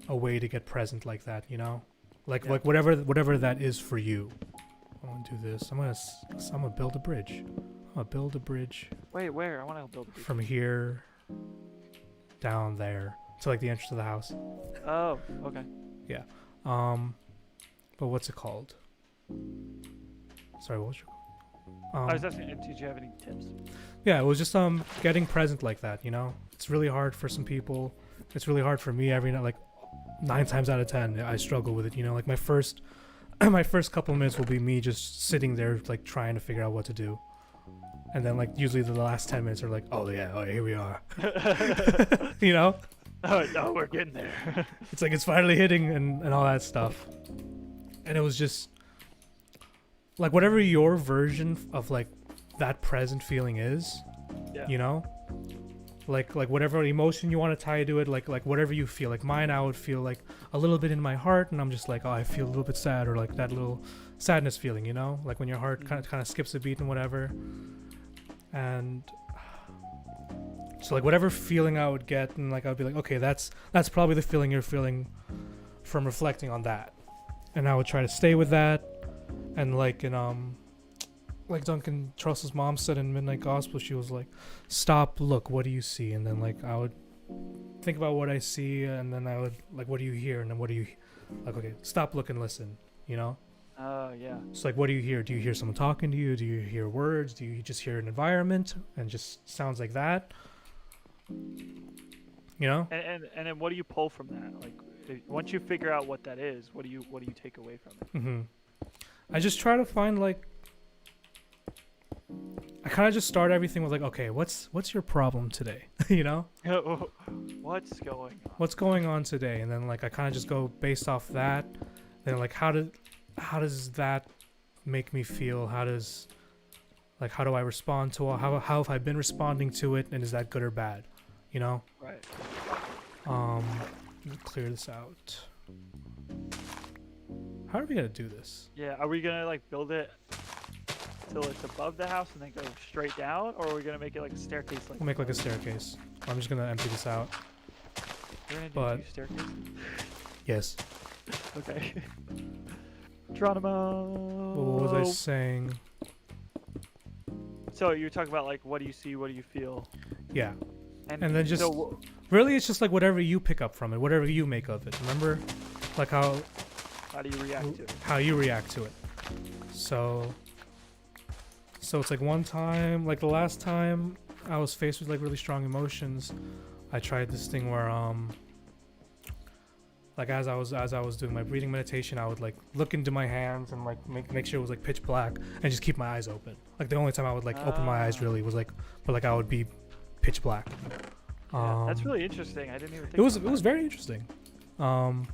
a way to get present like that, you know? Like Yeah. like whatever that is for you. I want to do this. I'm gonna build a bridge. I'm gonna build a bridge Wait, where? I want to build a bridge. from here down there to like the entrance of the house. Oh, okay. But what's it called? Sorry, what was your? I was asking, did you have any tips? Yeah, it was just getting present like that. You know, it's really hard for some people. It's really hard for me. Every night, like 9 times out of 10, I struggle with it. You know, like my first my first couple of minutes will be me just sitting there like trying to figure out what to do, and then like usually the last 10 minutes are like, oh yeah, oh here we are. You know, Oh no, we're getting there. it's like it's finally hitting and all that stuff, and it was just like whatever your version of like that present feeling is, Yeah. you know, like whatever emotion you want to tie to it, like whatever you feel. Like mine, I would feel like a little bit in my heart, and I'm just like, oh, I feel a little bit sad, or like that little sadness feeling, you know, like when your heart kind of skips a beat and whatever. And so like whatever feeling I would get, and like I'd be like, okay, that's probably the feeling you're feeling from reflecting on that, and I would try to stay with that. And like in like Duncan Trussell's mom said in Midnight Gospel, she was like, stop, look, what do you see? And then like I would think about what I see, and then I would like, what do you hear? And then what do you like, okay, stop, look, and listen, you know. Oh yeah. So like, what do you hear? Do you hear someone talking to you? Do you hear words? Do you just hear an environment and just sounds like that? You know? And then what do you pull from that? Like, once you figure out what that is, what do you take away from it? Mm-hmm. I just try to find like, I kind of just start everything with like, okay, what's your problem today? You know? What's going on? What's going on today? And then like I kind of just go based off that. Then like how does that make me feel? How do I respond to it? How have I been responding to it? And is that good or bad? You know? Right. Let me clear this out. How are we gonna do this? Yeah. Are we gonna like build it till it's above the house and then go straight down, or are we gonna make it like a staircase? Like We'll make like a staircase. I'm just gonna empty this out. We're gonna do but- 2 staircases. Yes. Okay. Geronimo. What was I saying? So you're talking about like, what do you see? What do you feel? Yeah. And then just so, really, it's just like whatever you pick up from it, whatever you make of it. Remember, like how how do you react to it? how you react to it. So it's like one time, like the last time I was faced with like really strong emotions, I tried this thing where like as I was doing my breathing meditation, I would like look into my hands and like make sure it was like pitch black and just keep my eyes open. Like the only time I would like open my eyes really was like, but like I would be pitch black. Yeah, that's really interesting. I didn't even think It was about that. very interesting. Do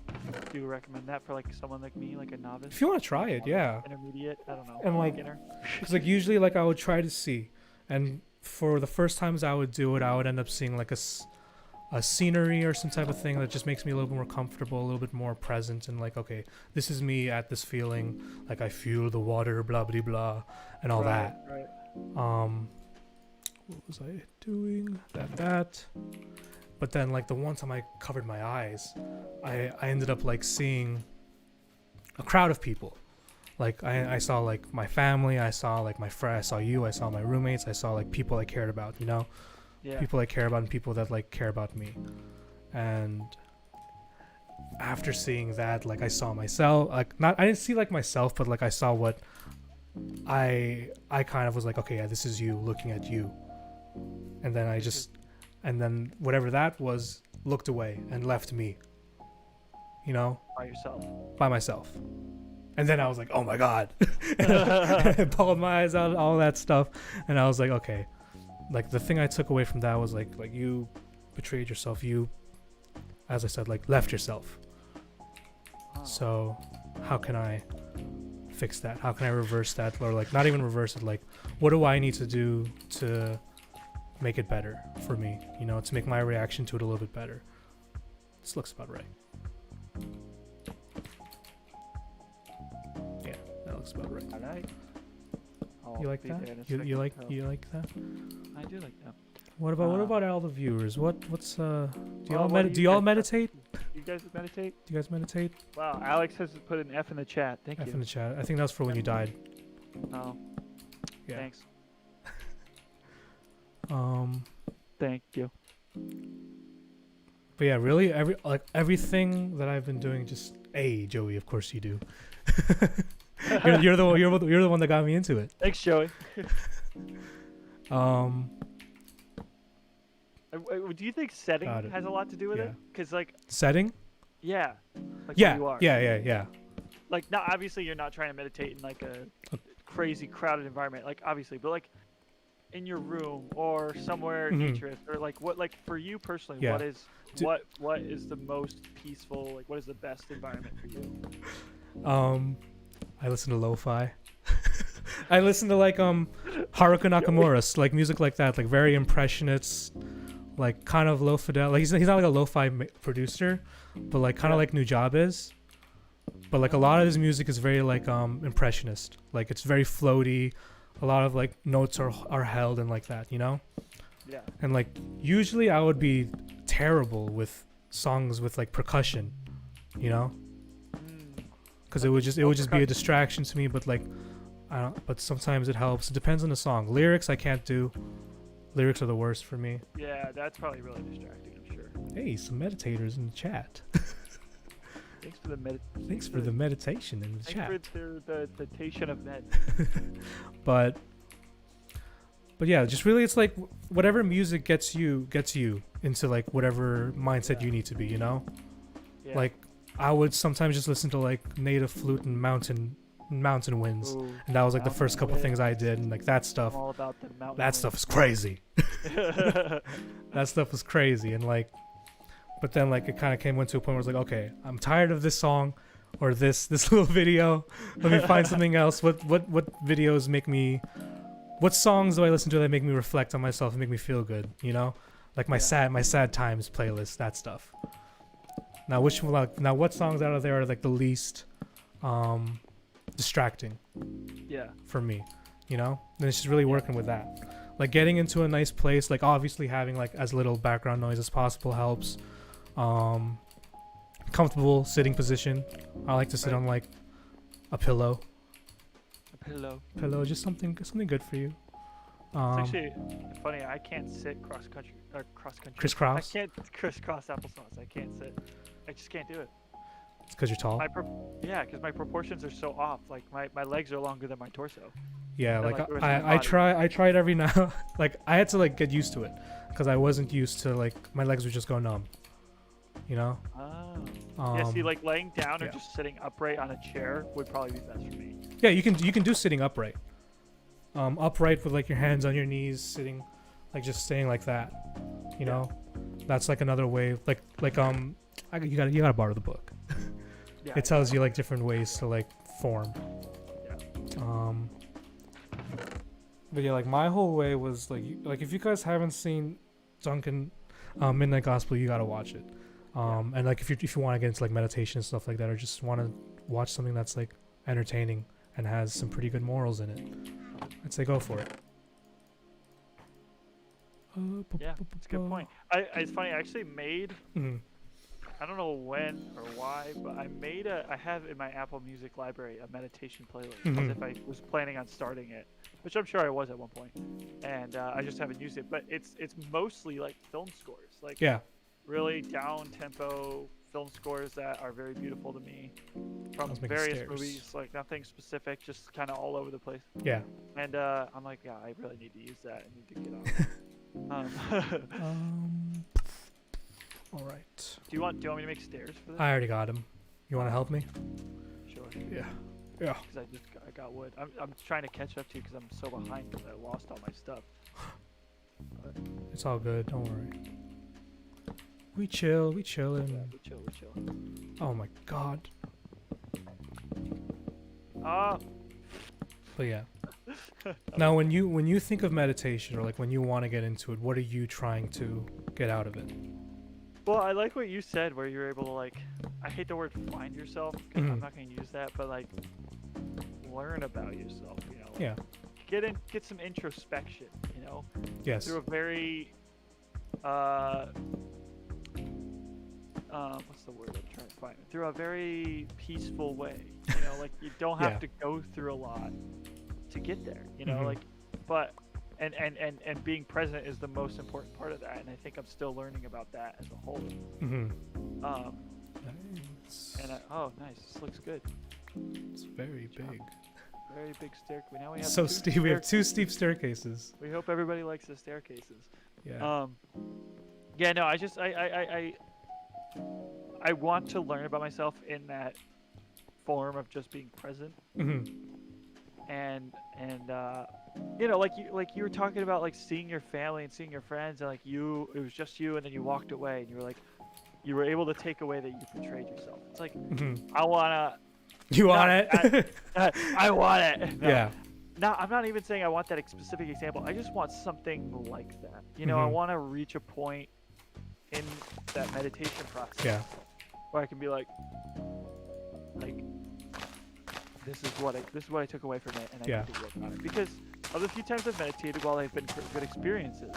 you recommend that for like someone like me, like a novice? If you want to try it, yeah. Intermediate, I don't know. And, like, beginner. Because like usually like I would try to see, and for the first times I would do it, I would end up seeing like a scenery or some type of thing that just makes me a little bit more comfortable, a little bit more present, and like, okay, this is me at this feeling, like I feel the water, blah blah blah, and all that. Right. What was I doing? That. But then like the one time I covered my eyes, I ended up like seeing a crowd of people. Like I saw like my family, I saw like my friend, I saw you, I saw my roommates, I saw like people I cared about, you know? Yeah. People I care about and people that like care about me. And after seeing that, like I saw myself, like I didn't see like myself, but like I saw what I kind of was like, okay, yeah, this is you looking at you. And then whatever that was looked away and left me, you know, By yourself. by myself. And then I was like, oh my God. And I pulled my eyes out, all that stuff. And I was like, okay. Like the thing I took away from that was like you betrayed yourself. You, as I said, like left yourself. Oh. So how can I fix that? How can I reverse that? Or like not even reverse it. Like what do I need to do to make it better for me? You know, to make my reaction to it a little bit better. This looks about right. Yeah, that looks about right. All right. You like that? You like that? I do like that. What about all the viewers? What's do y'all what do do you y'all guys- meditate? You guys meditate? Do you guys meditate? Wow, Alex has put an F in the chat. Thank F you. in the chat. I think that was for when you died. Oh, Yeah. thanks. Thank you. But yeah, really, everything that I've been doing, just Joey, of course you do. You're the one that got me into it. Thanks, Joey. Um, Do you think setting Got it. has a lot to do with it? Yeah. Because like, setting. yeah, like Yeah, where you are. yeah. Like, not obviously you're not trying to meditate in like a crazy crowded environment, like obviously, but like in your room or somewhere Mhm. naturist, or like what, like for you personally, Yeah. what is Do- what is the most peaceful? Like, what is the best environment for you? I listen to lo-fi. I listen to like Haruka Nakamura, like music like that, like very impressionist, like kind of low fidelity. Like he's not like a lo-fi producer, but like kind of Yeah. like Nujab is. But like a lot of his music is very like impressionist. Like it's very floaty. A lot of like notes are held and like that, you know? Yeah. And like usually I would be terrible with songs with like percussion, you know? Mm. Because it would just be a distraction to me, but like I don't, but sometimes it helps. It depends on the song. Lyrics I can't do. Lyrics are the worst for me. Yeah, that's probably really distracting, I'm sure. Hey, some meditators in the chat. Thanks for the Thanks for the meditation in the Thanks chat. for the tation of med. But yeah, just really it's like whatever music gets you into like whatever mindset Yeah. you need to be, you know? Yeah. Like I would sometimes just listen to like native flute and mountain winds. Ooh, And that was like the mountain first couple wind. things I did, and like that stuff I'm all about the mountain. that stuff is crazy. wind. That stuff was crazy, and like but then like it kind of came into a point where it's like, okay, I'm tired of this song or this little video. Let me find something else. What videos make me, what songs do I listen to that make me reflect on myself and make me feel good, you know? Like my Yeah. sad times playlist, that stuff. Now what songs out of there are like the least distracting Yeah. for me, you know? And it's just really working with that. Like getting into a nice place, like obviously having like as little background noise as possible helps. Comfortable sitting position. I like to sit Right. on like a pillow, Pillow. just something good for you. It's actually funny. I can't sit cross country. Crisscross? I can't crisscross applesauce. I can't sit. I just can't do it. It's because you're tall. Yeah, because my proportions are so off. Like my legs are longer than my torso. Yeah, than, like like, the rest of my I body. tried every now like I had to like get used to it because I wasn't used to like my legs would just go numb, you know. Oh. Yeah. See, like laying down or yeah. just sitting upright on a chair would probably be best for me. Yeah, you can do sitting upright. Upright with like your hands on your knees, sitting, like just staying like that. You know, that's like another way. You gotta borrow the book. Yeah. It tells you like different ways to like form. Yeah. But yeah, like my whole way was like if you guys haven't seen Duncan Midnight Gospel, you gotta watch it. And like if you want to get into like meditation and stuff like that, or just want to watch something that's like entertaining and has some pretty good morals in it, I'd say go for it. Yeah, that's a good point. It's funny. I actually made. Mhm. I don't know when or why, but I have in my Apple Music library a meditation playlist as Mhm. if I was planning on starting it, which I'm sure I was at one point, and I just haven't used it. But it's mostly like film scores, like Yeah, really down tempo film scores that are very beautiful to me from was making various stairs. movies, like nothing specific, just kind of all over the place. yeah. And I'm like, yeah, I really need to use that. I need to get on that. All right. Do you want me to make stairs for this? I already got him. You want to help me? Sure. Yeah. Yeah. Because I got wood. I'm trying to catch up to you because I'm so behind because I lost all my stuff. It's all good. Don't worry. We chill. We chillin'. Yeah, we chill. Oh my god. Ah. But yeah. Now, when you think of meditation or like when you want to get into it, what are you trying to get out of it? Well, I like what you said, where you're able to like. I hate the word "find yourself" because I'm Mhm. not going to use that, but like learn about yourself. You know. Yeah. Get some introspection. You know. Yes. Through a very what's the word I'm trying to find? Through a very peaceful way. You know, like you don't have Yeah. to go through a lot to get there. You know, Mhm. like, but and being present is the most important part of that. And I think I'm still learning about that as a whole. Mhm. Um, Nice. and oh, nice. This looks good. It's very big. Very big stair. Now we have So two steep. We have stair- 2 steep staircases. We hope everybody likes the staircases. Yeah. Yeah, no, I want to learn about myself in that form of just being present, Hmm. and you know, like you were talking about, like seeing your family and seeing your friends, and like it was just you, and then you walked away, and you were like, you were able to take away that you portrayed yourself. It's like, Hmm. I wanna, You want not- it? I want it. No. Yeah. No, I'm not even saying I want that specific example. I just want something like that. You know, I Mhm. want to reach a point in that meditation process Yeah. where I can be like, this is what I took away from it, and I Yeah. need to work on it. Because of the few times I've meditated, while they've been good experiences,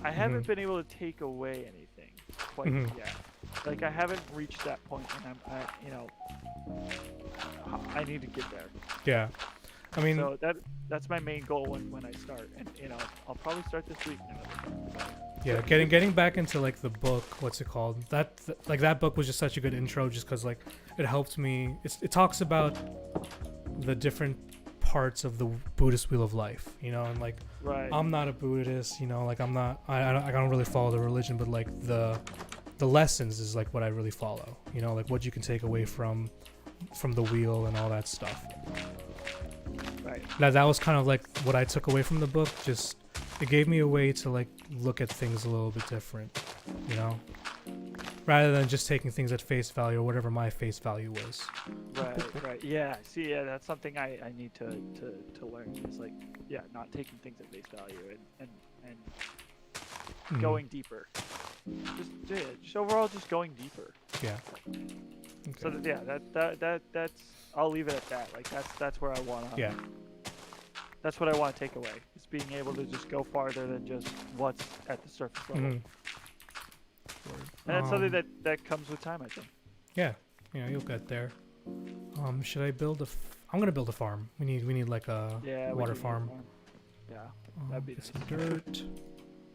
I haven't Mhm. been able to take away anything quite Mhm. yet. Like I haven't reached that point, and I need to get there. Yeah. I mean, So that's my main goal when I start, and you know, I'll probably start this week now. yeah, getting back into like the book, what's it called? That book was just such a good intro, just because like it helped me. It talks about the different parts of the Buddhist wheel of life, you know, and like Right. I'm not a Buddhist, you know, like I don't really follow the religion, but like the lessons is like what I really follow, you know, like what you can take away from the wheel and all that stuff. Right. That was kind of like what I took away from the book. Just it gave me a way to like look at things a little bit different, you know, rather than just taking things at face value or whatever my face value was. Right. Yeah. See, yeah, that's something I need to learn. Is like, yeah, not taking things at face value and Mhm. going deeper. Just overall, just going deeper. Yeah. So Okay. that's I'll leave it at that. Like that's where I wanna. Yeah. That's what I want to take away. Is being able to just go farther than just what's at the surface level. Mhm. And that's something that comes with time, I think. Yeah, you'll get there. Should I build I'm gonna build a farm. We need like a Yeah. we water do need a farm. Yeah. that'd be Get nice. some dirt.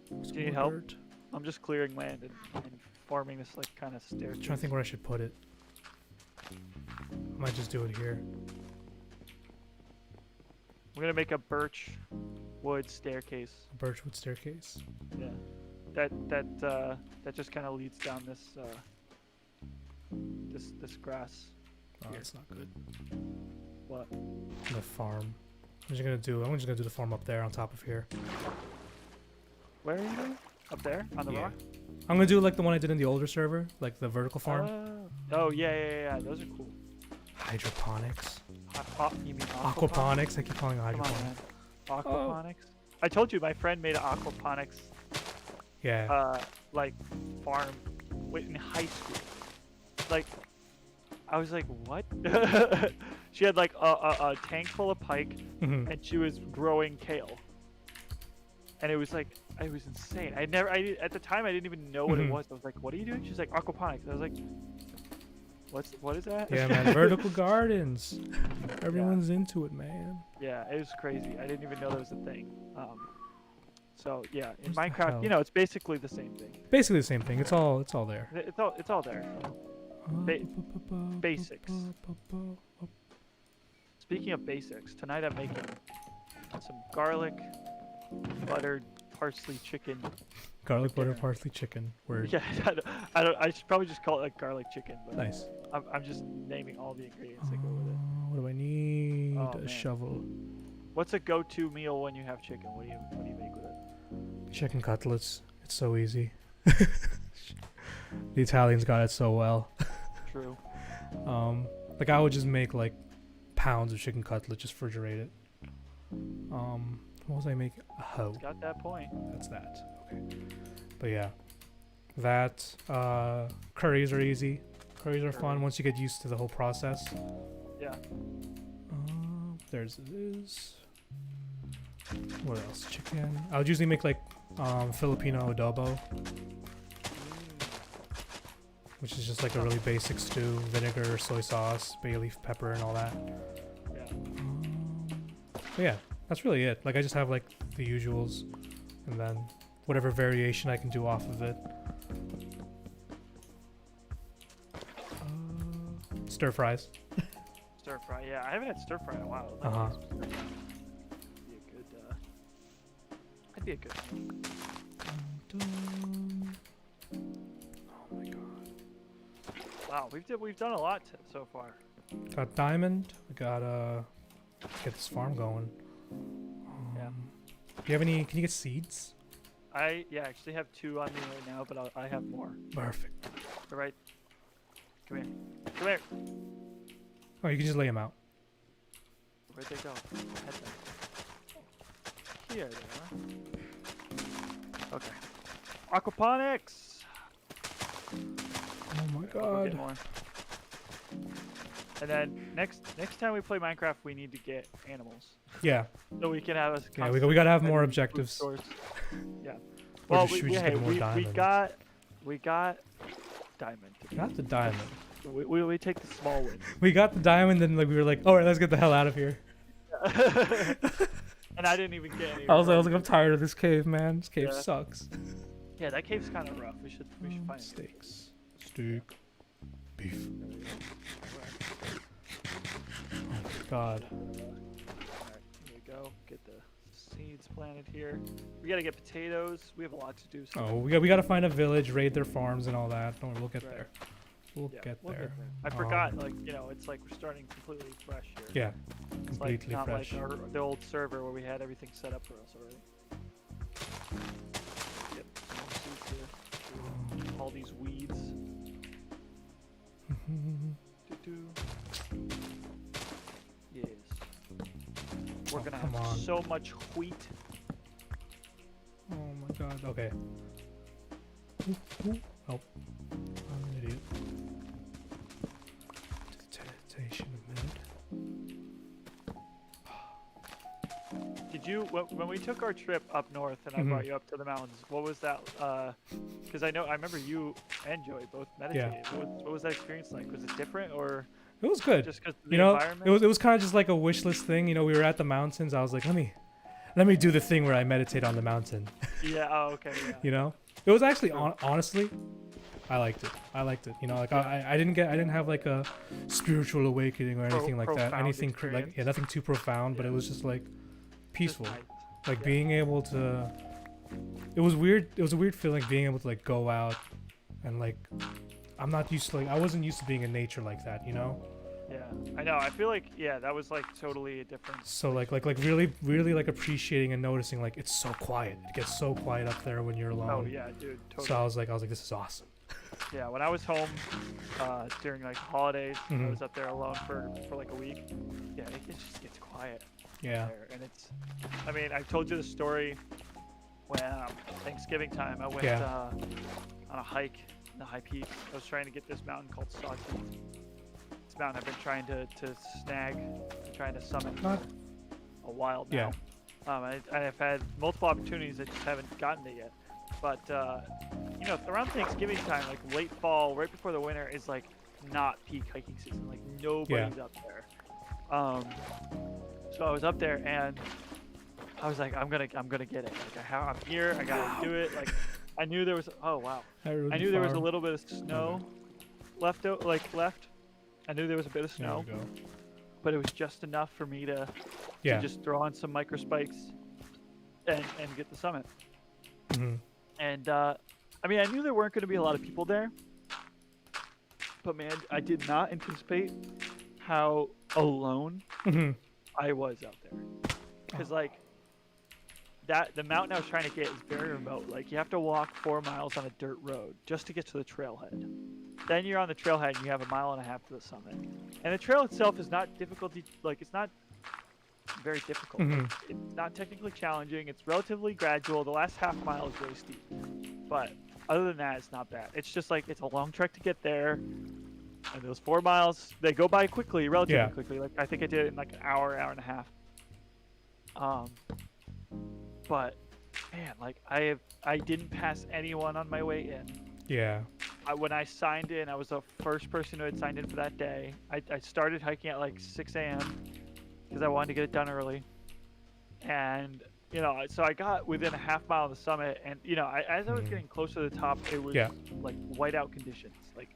Some Do you need more help? dirt. I'm just clearing land and forming this like kind of staircase. I'm trying to think where I should put it. I might just do it here. We're gonna make a birch wood staircase. Birchwood staircase. Yeah. That just kind of leads down this this grass. Oh, Here. that's not good. What? The farm. I'm just gonna do the farm up there on top of here. Where are you doing? Up there on the Yeah. rock? I'm gonna do like the one I did in the older server, like the vertical farm. Oh yeah. Those are cool. Hydroponics. You mean aquaponics? Aquaponics. I keep calling it Come on, hydroponics. man. Aquaponics. I told you my friend made an aquaponics Yeah. like farm in high school. Like I was like, what? She had like a tank full of pike, Mhm. and she was growing kale. And it was insane. At the time I didn't even know what it Mhm. was. I was like, what are you doing? She's like, aquaponics. I was like, what is that? Yeah, man. Vertical gardens. Everyone's into it, man. Yeah, it was crazy. I didn't even know that was a thing. So yeah, in What the Minecraft, hell? you know, it's basically the same thing. Basically the same thing. It's all there. It's all there. Ba- basics. Speaking of basics, tonight I'm making some garlic buttered parsley chicken. Garlic butter dinner. parsley chicken. Word. Yeah, I should probably just call it like garlic chicken, but Nice. I'm just naming all the ingredients that go with it. What do I need? Oh, A man. shovel. What's a go-to meal when you have chicken? What do you make with it? Chicken cutlets. It's so easy. The Italians got it so well. True. Like I would just make like pounds of chicken cutlet, just refrigerate it. What was I making? Oh, It's got that point. that's that. Okay. But yeah, that curries are easy. Curries are fun once you get used to the whole process. Yeah. There's this. What else? Chicken. I would usually make like Filipino adobo, which is just like a really basic stew: vinegar, soy sauce, bay leaf pepper, and all that. Yeah. But yeah, that's really it. Like I just have like the usuals, and then whatever variation I can do off of it. Stir fries. stir fry. Yeah, I haven't had stir fry in a while. Uh-huh. That'd be a good. Oh my god. Wow, we've done a lot so far. Got diamond. We got get this farm going. Yeah. Do you have any? Can you get seeds? I actually have 2 on me right now, but I have more. Perfect. All right. Come here. Come here. Oh, you can just lay them out. Where'd they go? Head back. Here they are. Okay. Aquaponics. Oh my We'll get god. more. And then next time we play Minecraft, we need to get animals Yeah. so we can have a. Yeah. We gotta have more food objectives. source. Yeah. Or Well, should we we, just hey, get more we diamonds? got diamond. Got the diamond. We take the small win. We got the diamond, then like we were like, all right, let's get the hell out of here. And I didn't even get any. I was like, I'm tired of this cave, man. This cave Yeah. sucks. Yeah, that cave's kind of rough. We should find it. Steaks. Steak. Beef. God. Alright, here we go. Get the seeds planted here. We gotta get potatoes. We have a lot to do. So Oh, we gotta find a village, raid their farms and all that. Don't worry, we'll get Right. there. We'll yeah, get we'll there. I forgot, like, you know, it's like we're starting completely fresh here. Yeah, It's like completely not fresh. like the old server where we had everything set up for us already. Yep, some more seeds here. All these weeds. Doo-doo. Yes. We're Oh, gonna come have on. so much wheat. Oh my god. Okay. Ooh. Help. I'm an idiot. Meditation a minute. Did you, when we took our trip up north and I Mhm. brought you up to the mountains, what was that? Because I remember you and Joey both meditated. What was that experience like? Was it different or It was good. just because of the You know, environment? it was kind of just like a wish list thing. You know, we were at the mountains. I was like, let me do the thing where I meditate on the mountain. Yeah. Oh, okay. Yeah. You know, it was actually True. honestly, I liked it. You know, like I didn't have like a spiritual awakening or anything like that. Profound Anything experience. yeah, nothing too profound, but Yeah. it was just like Just peaceful. nice. Like yeah. being able to. It was weird. It was a weird feeling being able to like go out and like. I'm not used to I wasn't used to being in nature like that. You know. Yeah. I know. I feel like that was like totally a different. So like really like appreciating and noticing like it's so quiet. It gets so quiet up there when you're alone. Oh yeah, dude. Totally. So I was like this is awesome. Yeah, when I was home during like holidays, I Mhm. was up there alone for like a week. Yeah, it just gets quiet Yeah. there, and it's. I mean, I've told you the story when Thanksgiving time I went Yeah. on a hike in the high peaks. I was trying to get this mountain called Sawtooth. This mountain I've been trying to snag, trying to summon for Not- a while Yeah. now. I've had multiple opportunities, I just haven't gotten it yet. But you know, around Thanksgiving time, like late fall, right before the winter, is like not peak hiking season. Like nobody's up there. So I was up there and I was like, I'm gonna get it. Like I'm here, I gotta do it. Like I knew there was. Oh wow. I knew there was a little bit of snow left. I knew there was a bit of snow, There we go. but it was just enough for me to Yeah. just throw on some micro spikes and get the summit. hmm And I mean, I knew there weren't going to be a lot of people there, but man, I did not anticipate how alone hmm I was out there. Because like the mountain I was trying to get is very remote. Like you have to walk 4 miles on a dirt road just to get to the trailhead. Then you're on the trailhead and you have 1.5 miles to the summit. And the trail itself is not difficulty. Like it's not very difficult. Mhm. It's not technically challenging. It's relatively gradual. The last half mile is really steep, but other than that, it's not bad. It's just like it's a long trek to get there, and those 4 miles they go by quickly, relatively Yeah. quickly. Like I think I did it in like an hour and a half. But man, like I didn't pass anyone on my way in. Yeah. When I signed in, I was the first person who had signed in for that day. I started hiking at like 6 a.m. because I wanted to get it done early. And, you know, so I got within a half mile of the summit. And, you know, as I was Mhm. getting closer to the top, it was Yeah. like whiteout conditions. Like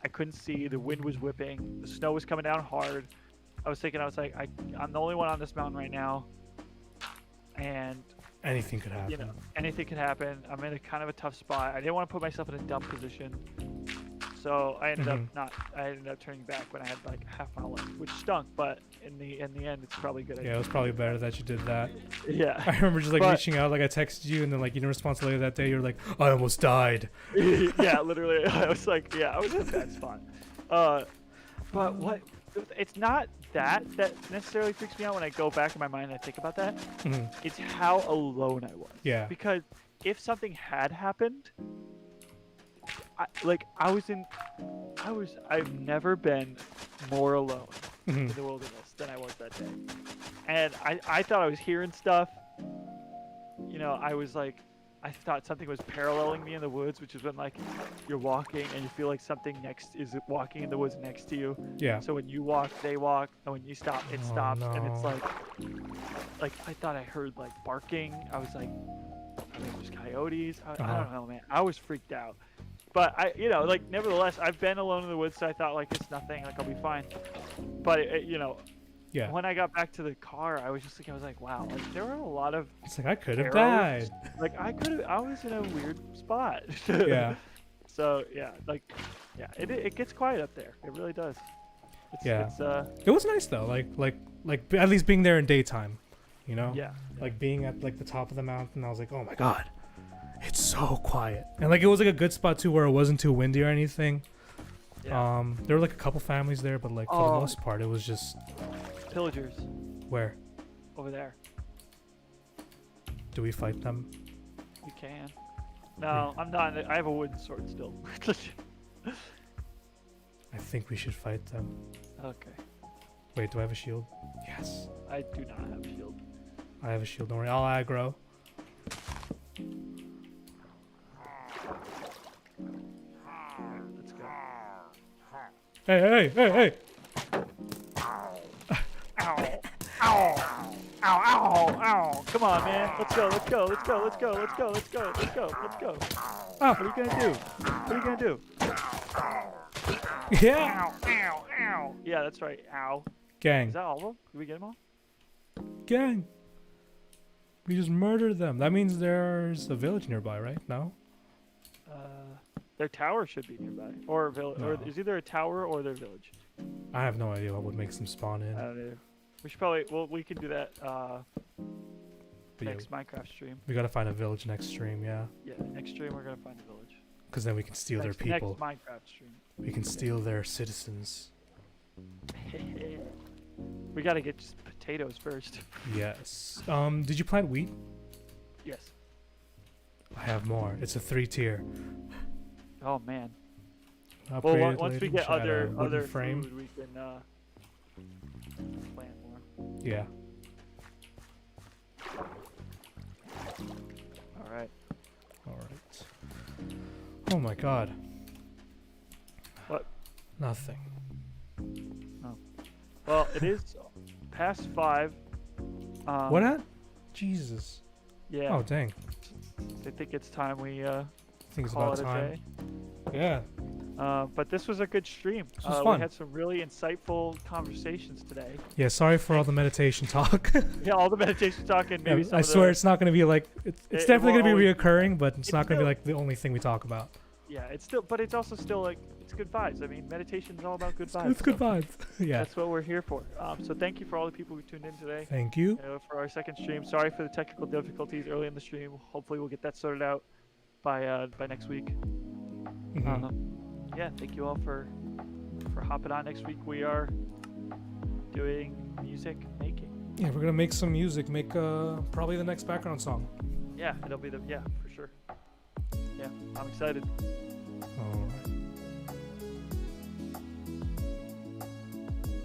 I couldn't see, the wind was whipping, the snow was coming down hard. I was thinking, I was like, I'm the only one on this mountain right now, and Anything could happen. you know, anything could happen. I'm in a kind of a tough spot. I didn't want to put myself in a dumb position, so I ended up not. I ended up turning back when I had like half mile left, which stunk. But in the end, it's probably good. Yeah, it was probably better that you did that. Yeah. I remember just like But- reaching out, like I texted you, and then like you didn't respond later that day. You're like, I almost died. Yeah, literally. I was like, yeah, I was in a bad spot. But what? It's not that necessarily freaks me out when I go back in my mind and I think about that. Mhm. It's how alone I was. Yeah. Because if something had happened, I've never been more alone in Mhm. the wilderness than I was that day. And I thought I was hearing stuff. You know, I thought something was paralleling me in the woods, which is when like you're walking and you feel like something is walking in the woods next to you. Yeah. So when you walk, they walk, and when you stop, it Oh, stops, and it's no. like I thought I heard like barking. I was like, I mean, there's coyotes. I Uh-huh. don't know, man. I was freaked out. But you know, like nevertheless, I've been alone in the woods, so I thought like it's nothing, like I'll be fine. But you know, Yeah. when I got back to the car, I was like, wow, like there were a lot of It's like I could have arrows. died. Like I was in a weird spot. Yeah. So yeah, it gets quiet up there. It really does. Yeah. It's It was nice though. Like at least being there in daytime, you know. yeah. Like being at like the top of the mountain, I was like, oh my god, it's so quiet. And like it was like a good spot too, where it wasn't too windy or anything. Yeah. There were like a couple families there, but like for the Oh. most part, it was just Pillagers where over there. do we fight them? You can. No, I'm not. I have a wooden sword still. I think we should fight them. Okay. Wait, do I have a shield? Yes, I do not have a shield. I have a shield. Don't worry, I'll aggro. Let's go. Hey! Ow! Ow! Ow! Ow! Come on, man. Let's go. Ah. What are you gonna do? What are you gonna do? Yeah, Ow! Yeah, that's right. Ow. gang, Is that all of them? Did we get them all? gang. We just murdered them. That means there's a village nearby, right? No. Their tower should be nearby, or village, or No. there's either a tower or their village. I have no idea what would make them spawn in. I don't know. We should probably. Well, we can do that But yeah, next Minecraft stream. we gotta find a village next stream, yeah. Yeah, next stream we're gonna find a village. Because then we can steal their people. Next Minecraft stream. We can steal their citizens. We gotta get just potatoes first. Yes. Did you plant wheat? Yes. I have more. It's a 3-tier. Oh man. Well, Upgraded once we later. get Should add a other wooden frame. food, we can plant more. Yeah. All right. All right. Oh my god. What? Nothing. Well, it is past 5. What at? Jesus. Yeah. Oh dang. I think it's time we I think it's call about it a time. day. Yeah. But this was a good stream. This was fun. We had some really insightful conversations today. Yeah. Sorry for all the meditation talk. Yeah, all the meditation talk and maybe some I of swear the, it's not gonna be like it's It definitely won't gonna be always- reoccurring, but it's it's not gonna be still- like the only thing we talk about. Yeah, it's still, but it's also still like it's good vibes. I mean, meditation is all about good vibes. It's good so vibes. Yeah. That's what we're here for. So thank you for all the people who tuned in today. Thank you. For our second stream. Sorry for the technical difficulties early in the stream. Hopefully we'll get that sorted out by next week. Mhm. Yeah, thank you all for hopping on. Next week we are doing music making. Yeah, we're gonna make some music. Make probably the next background song. Yeah, it'll be for sure. Yeah, I'm excited. All right.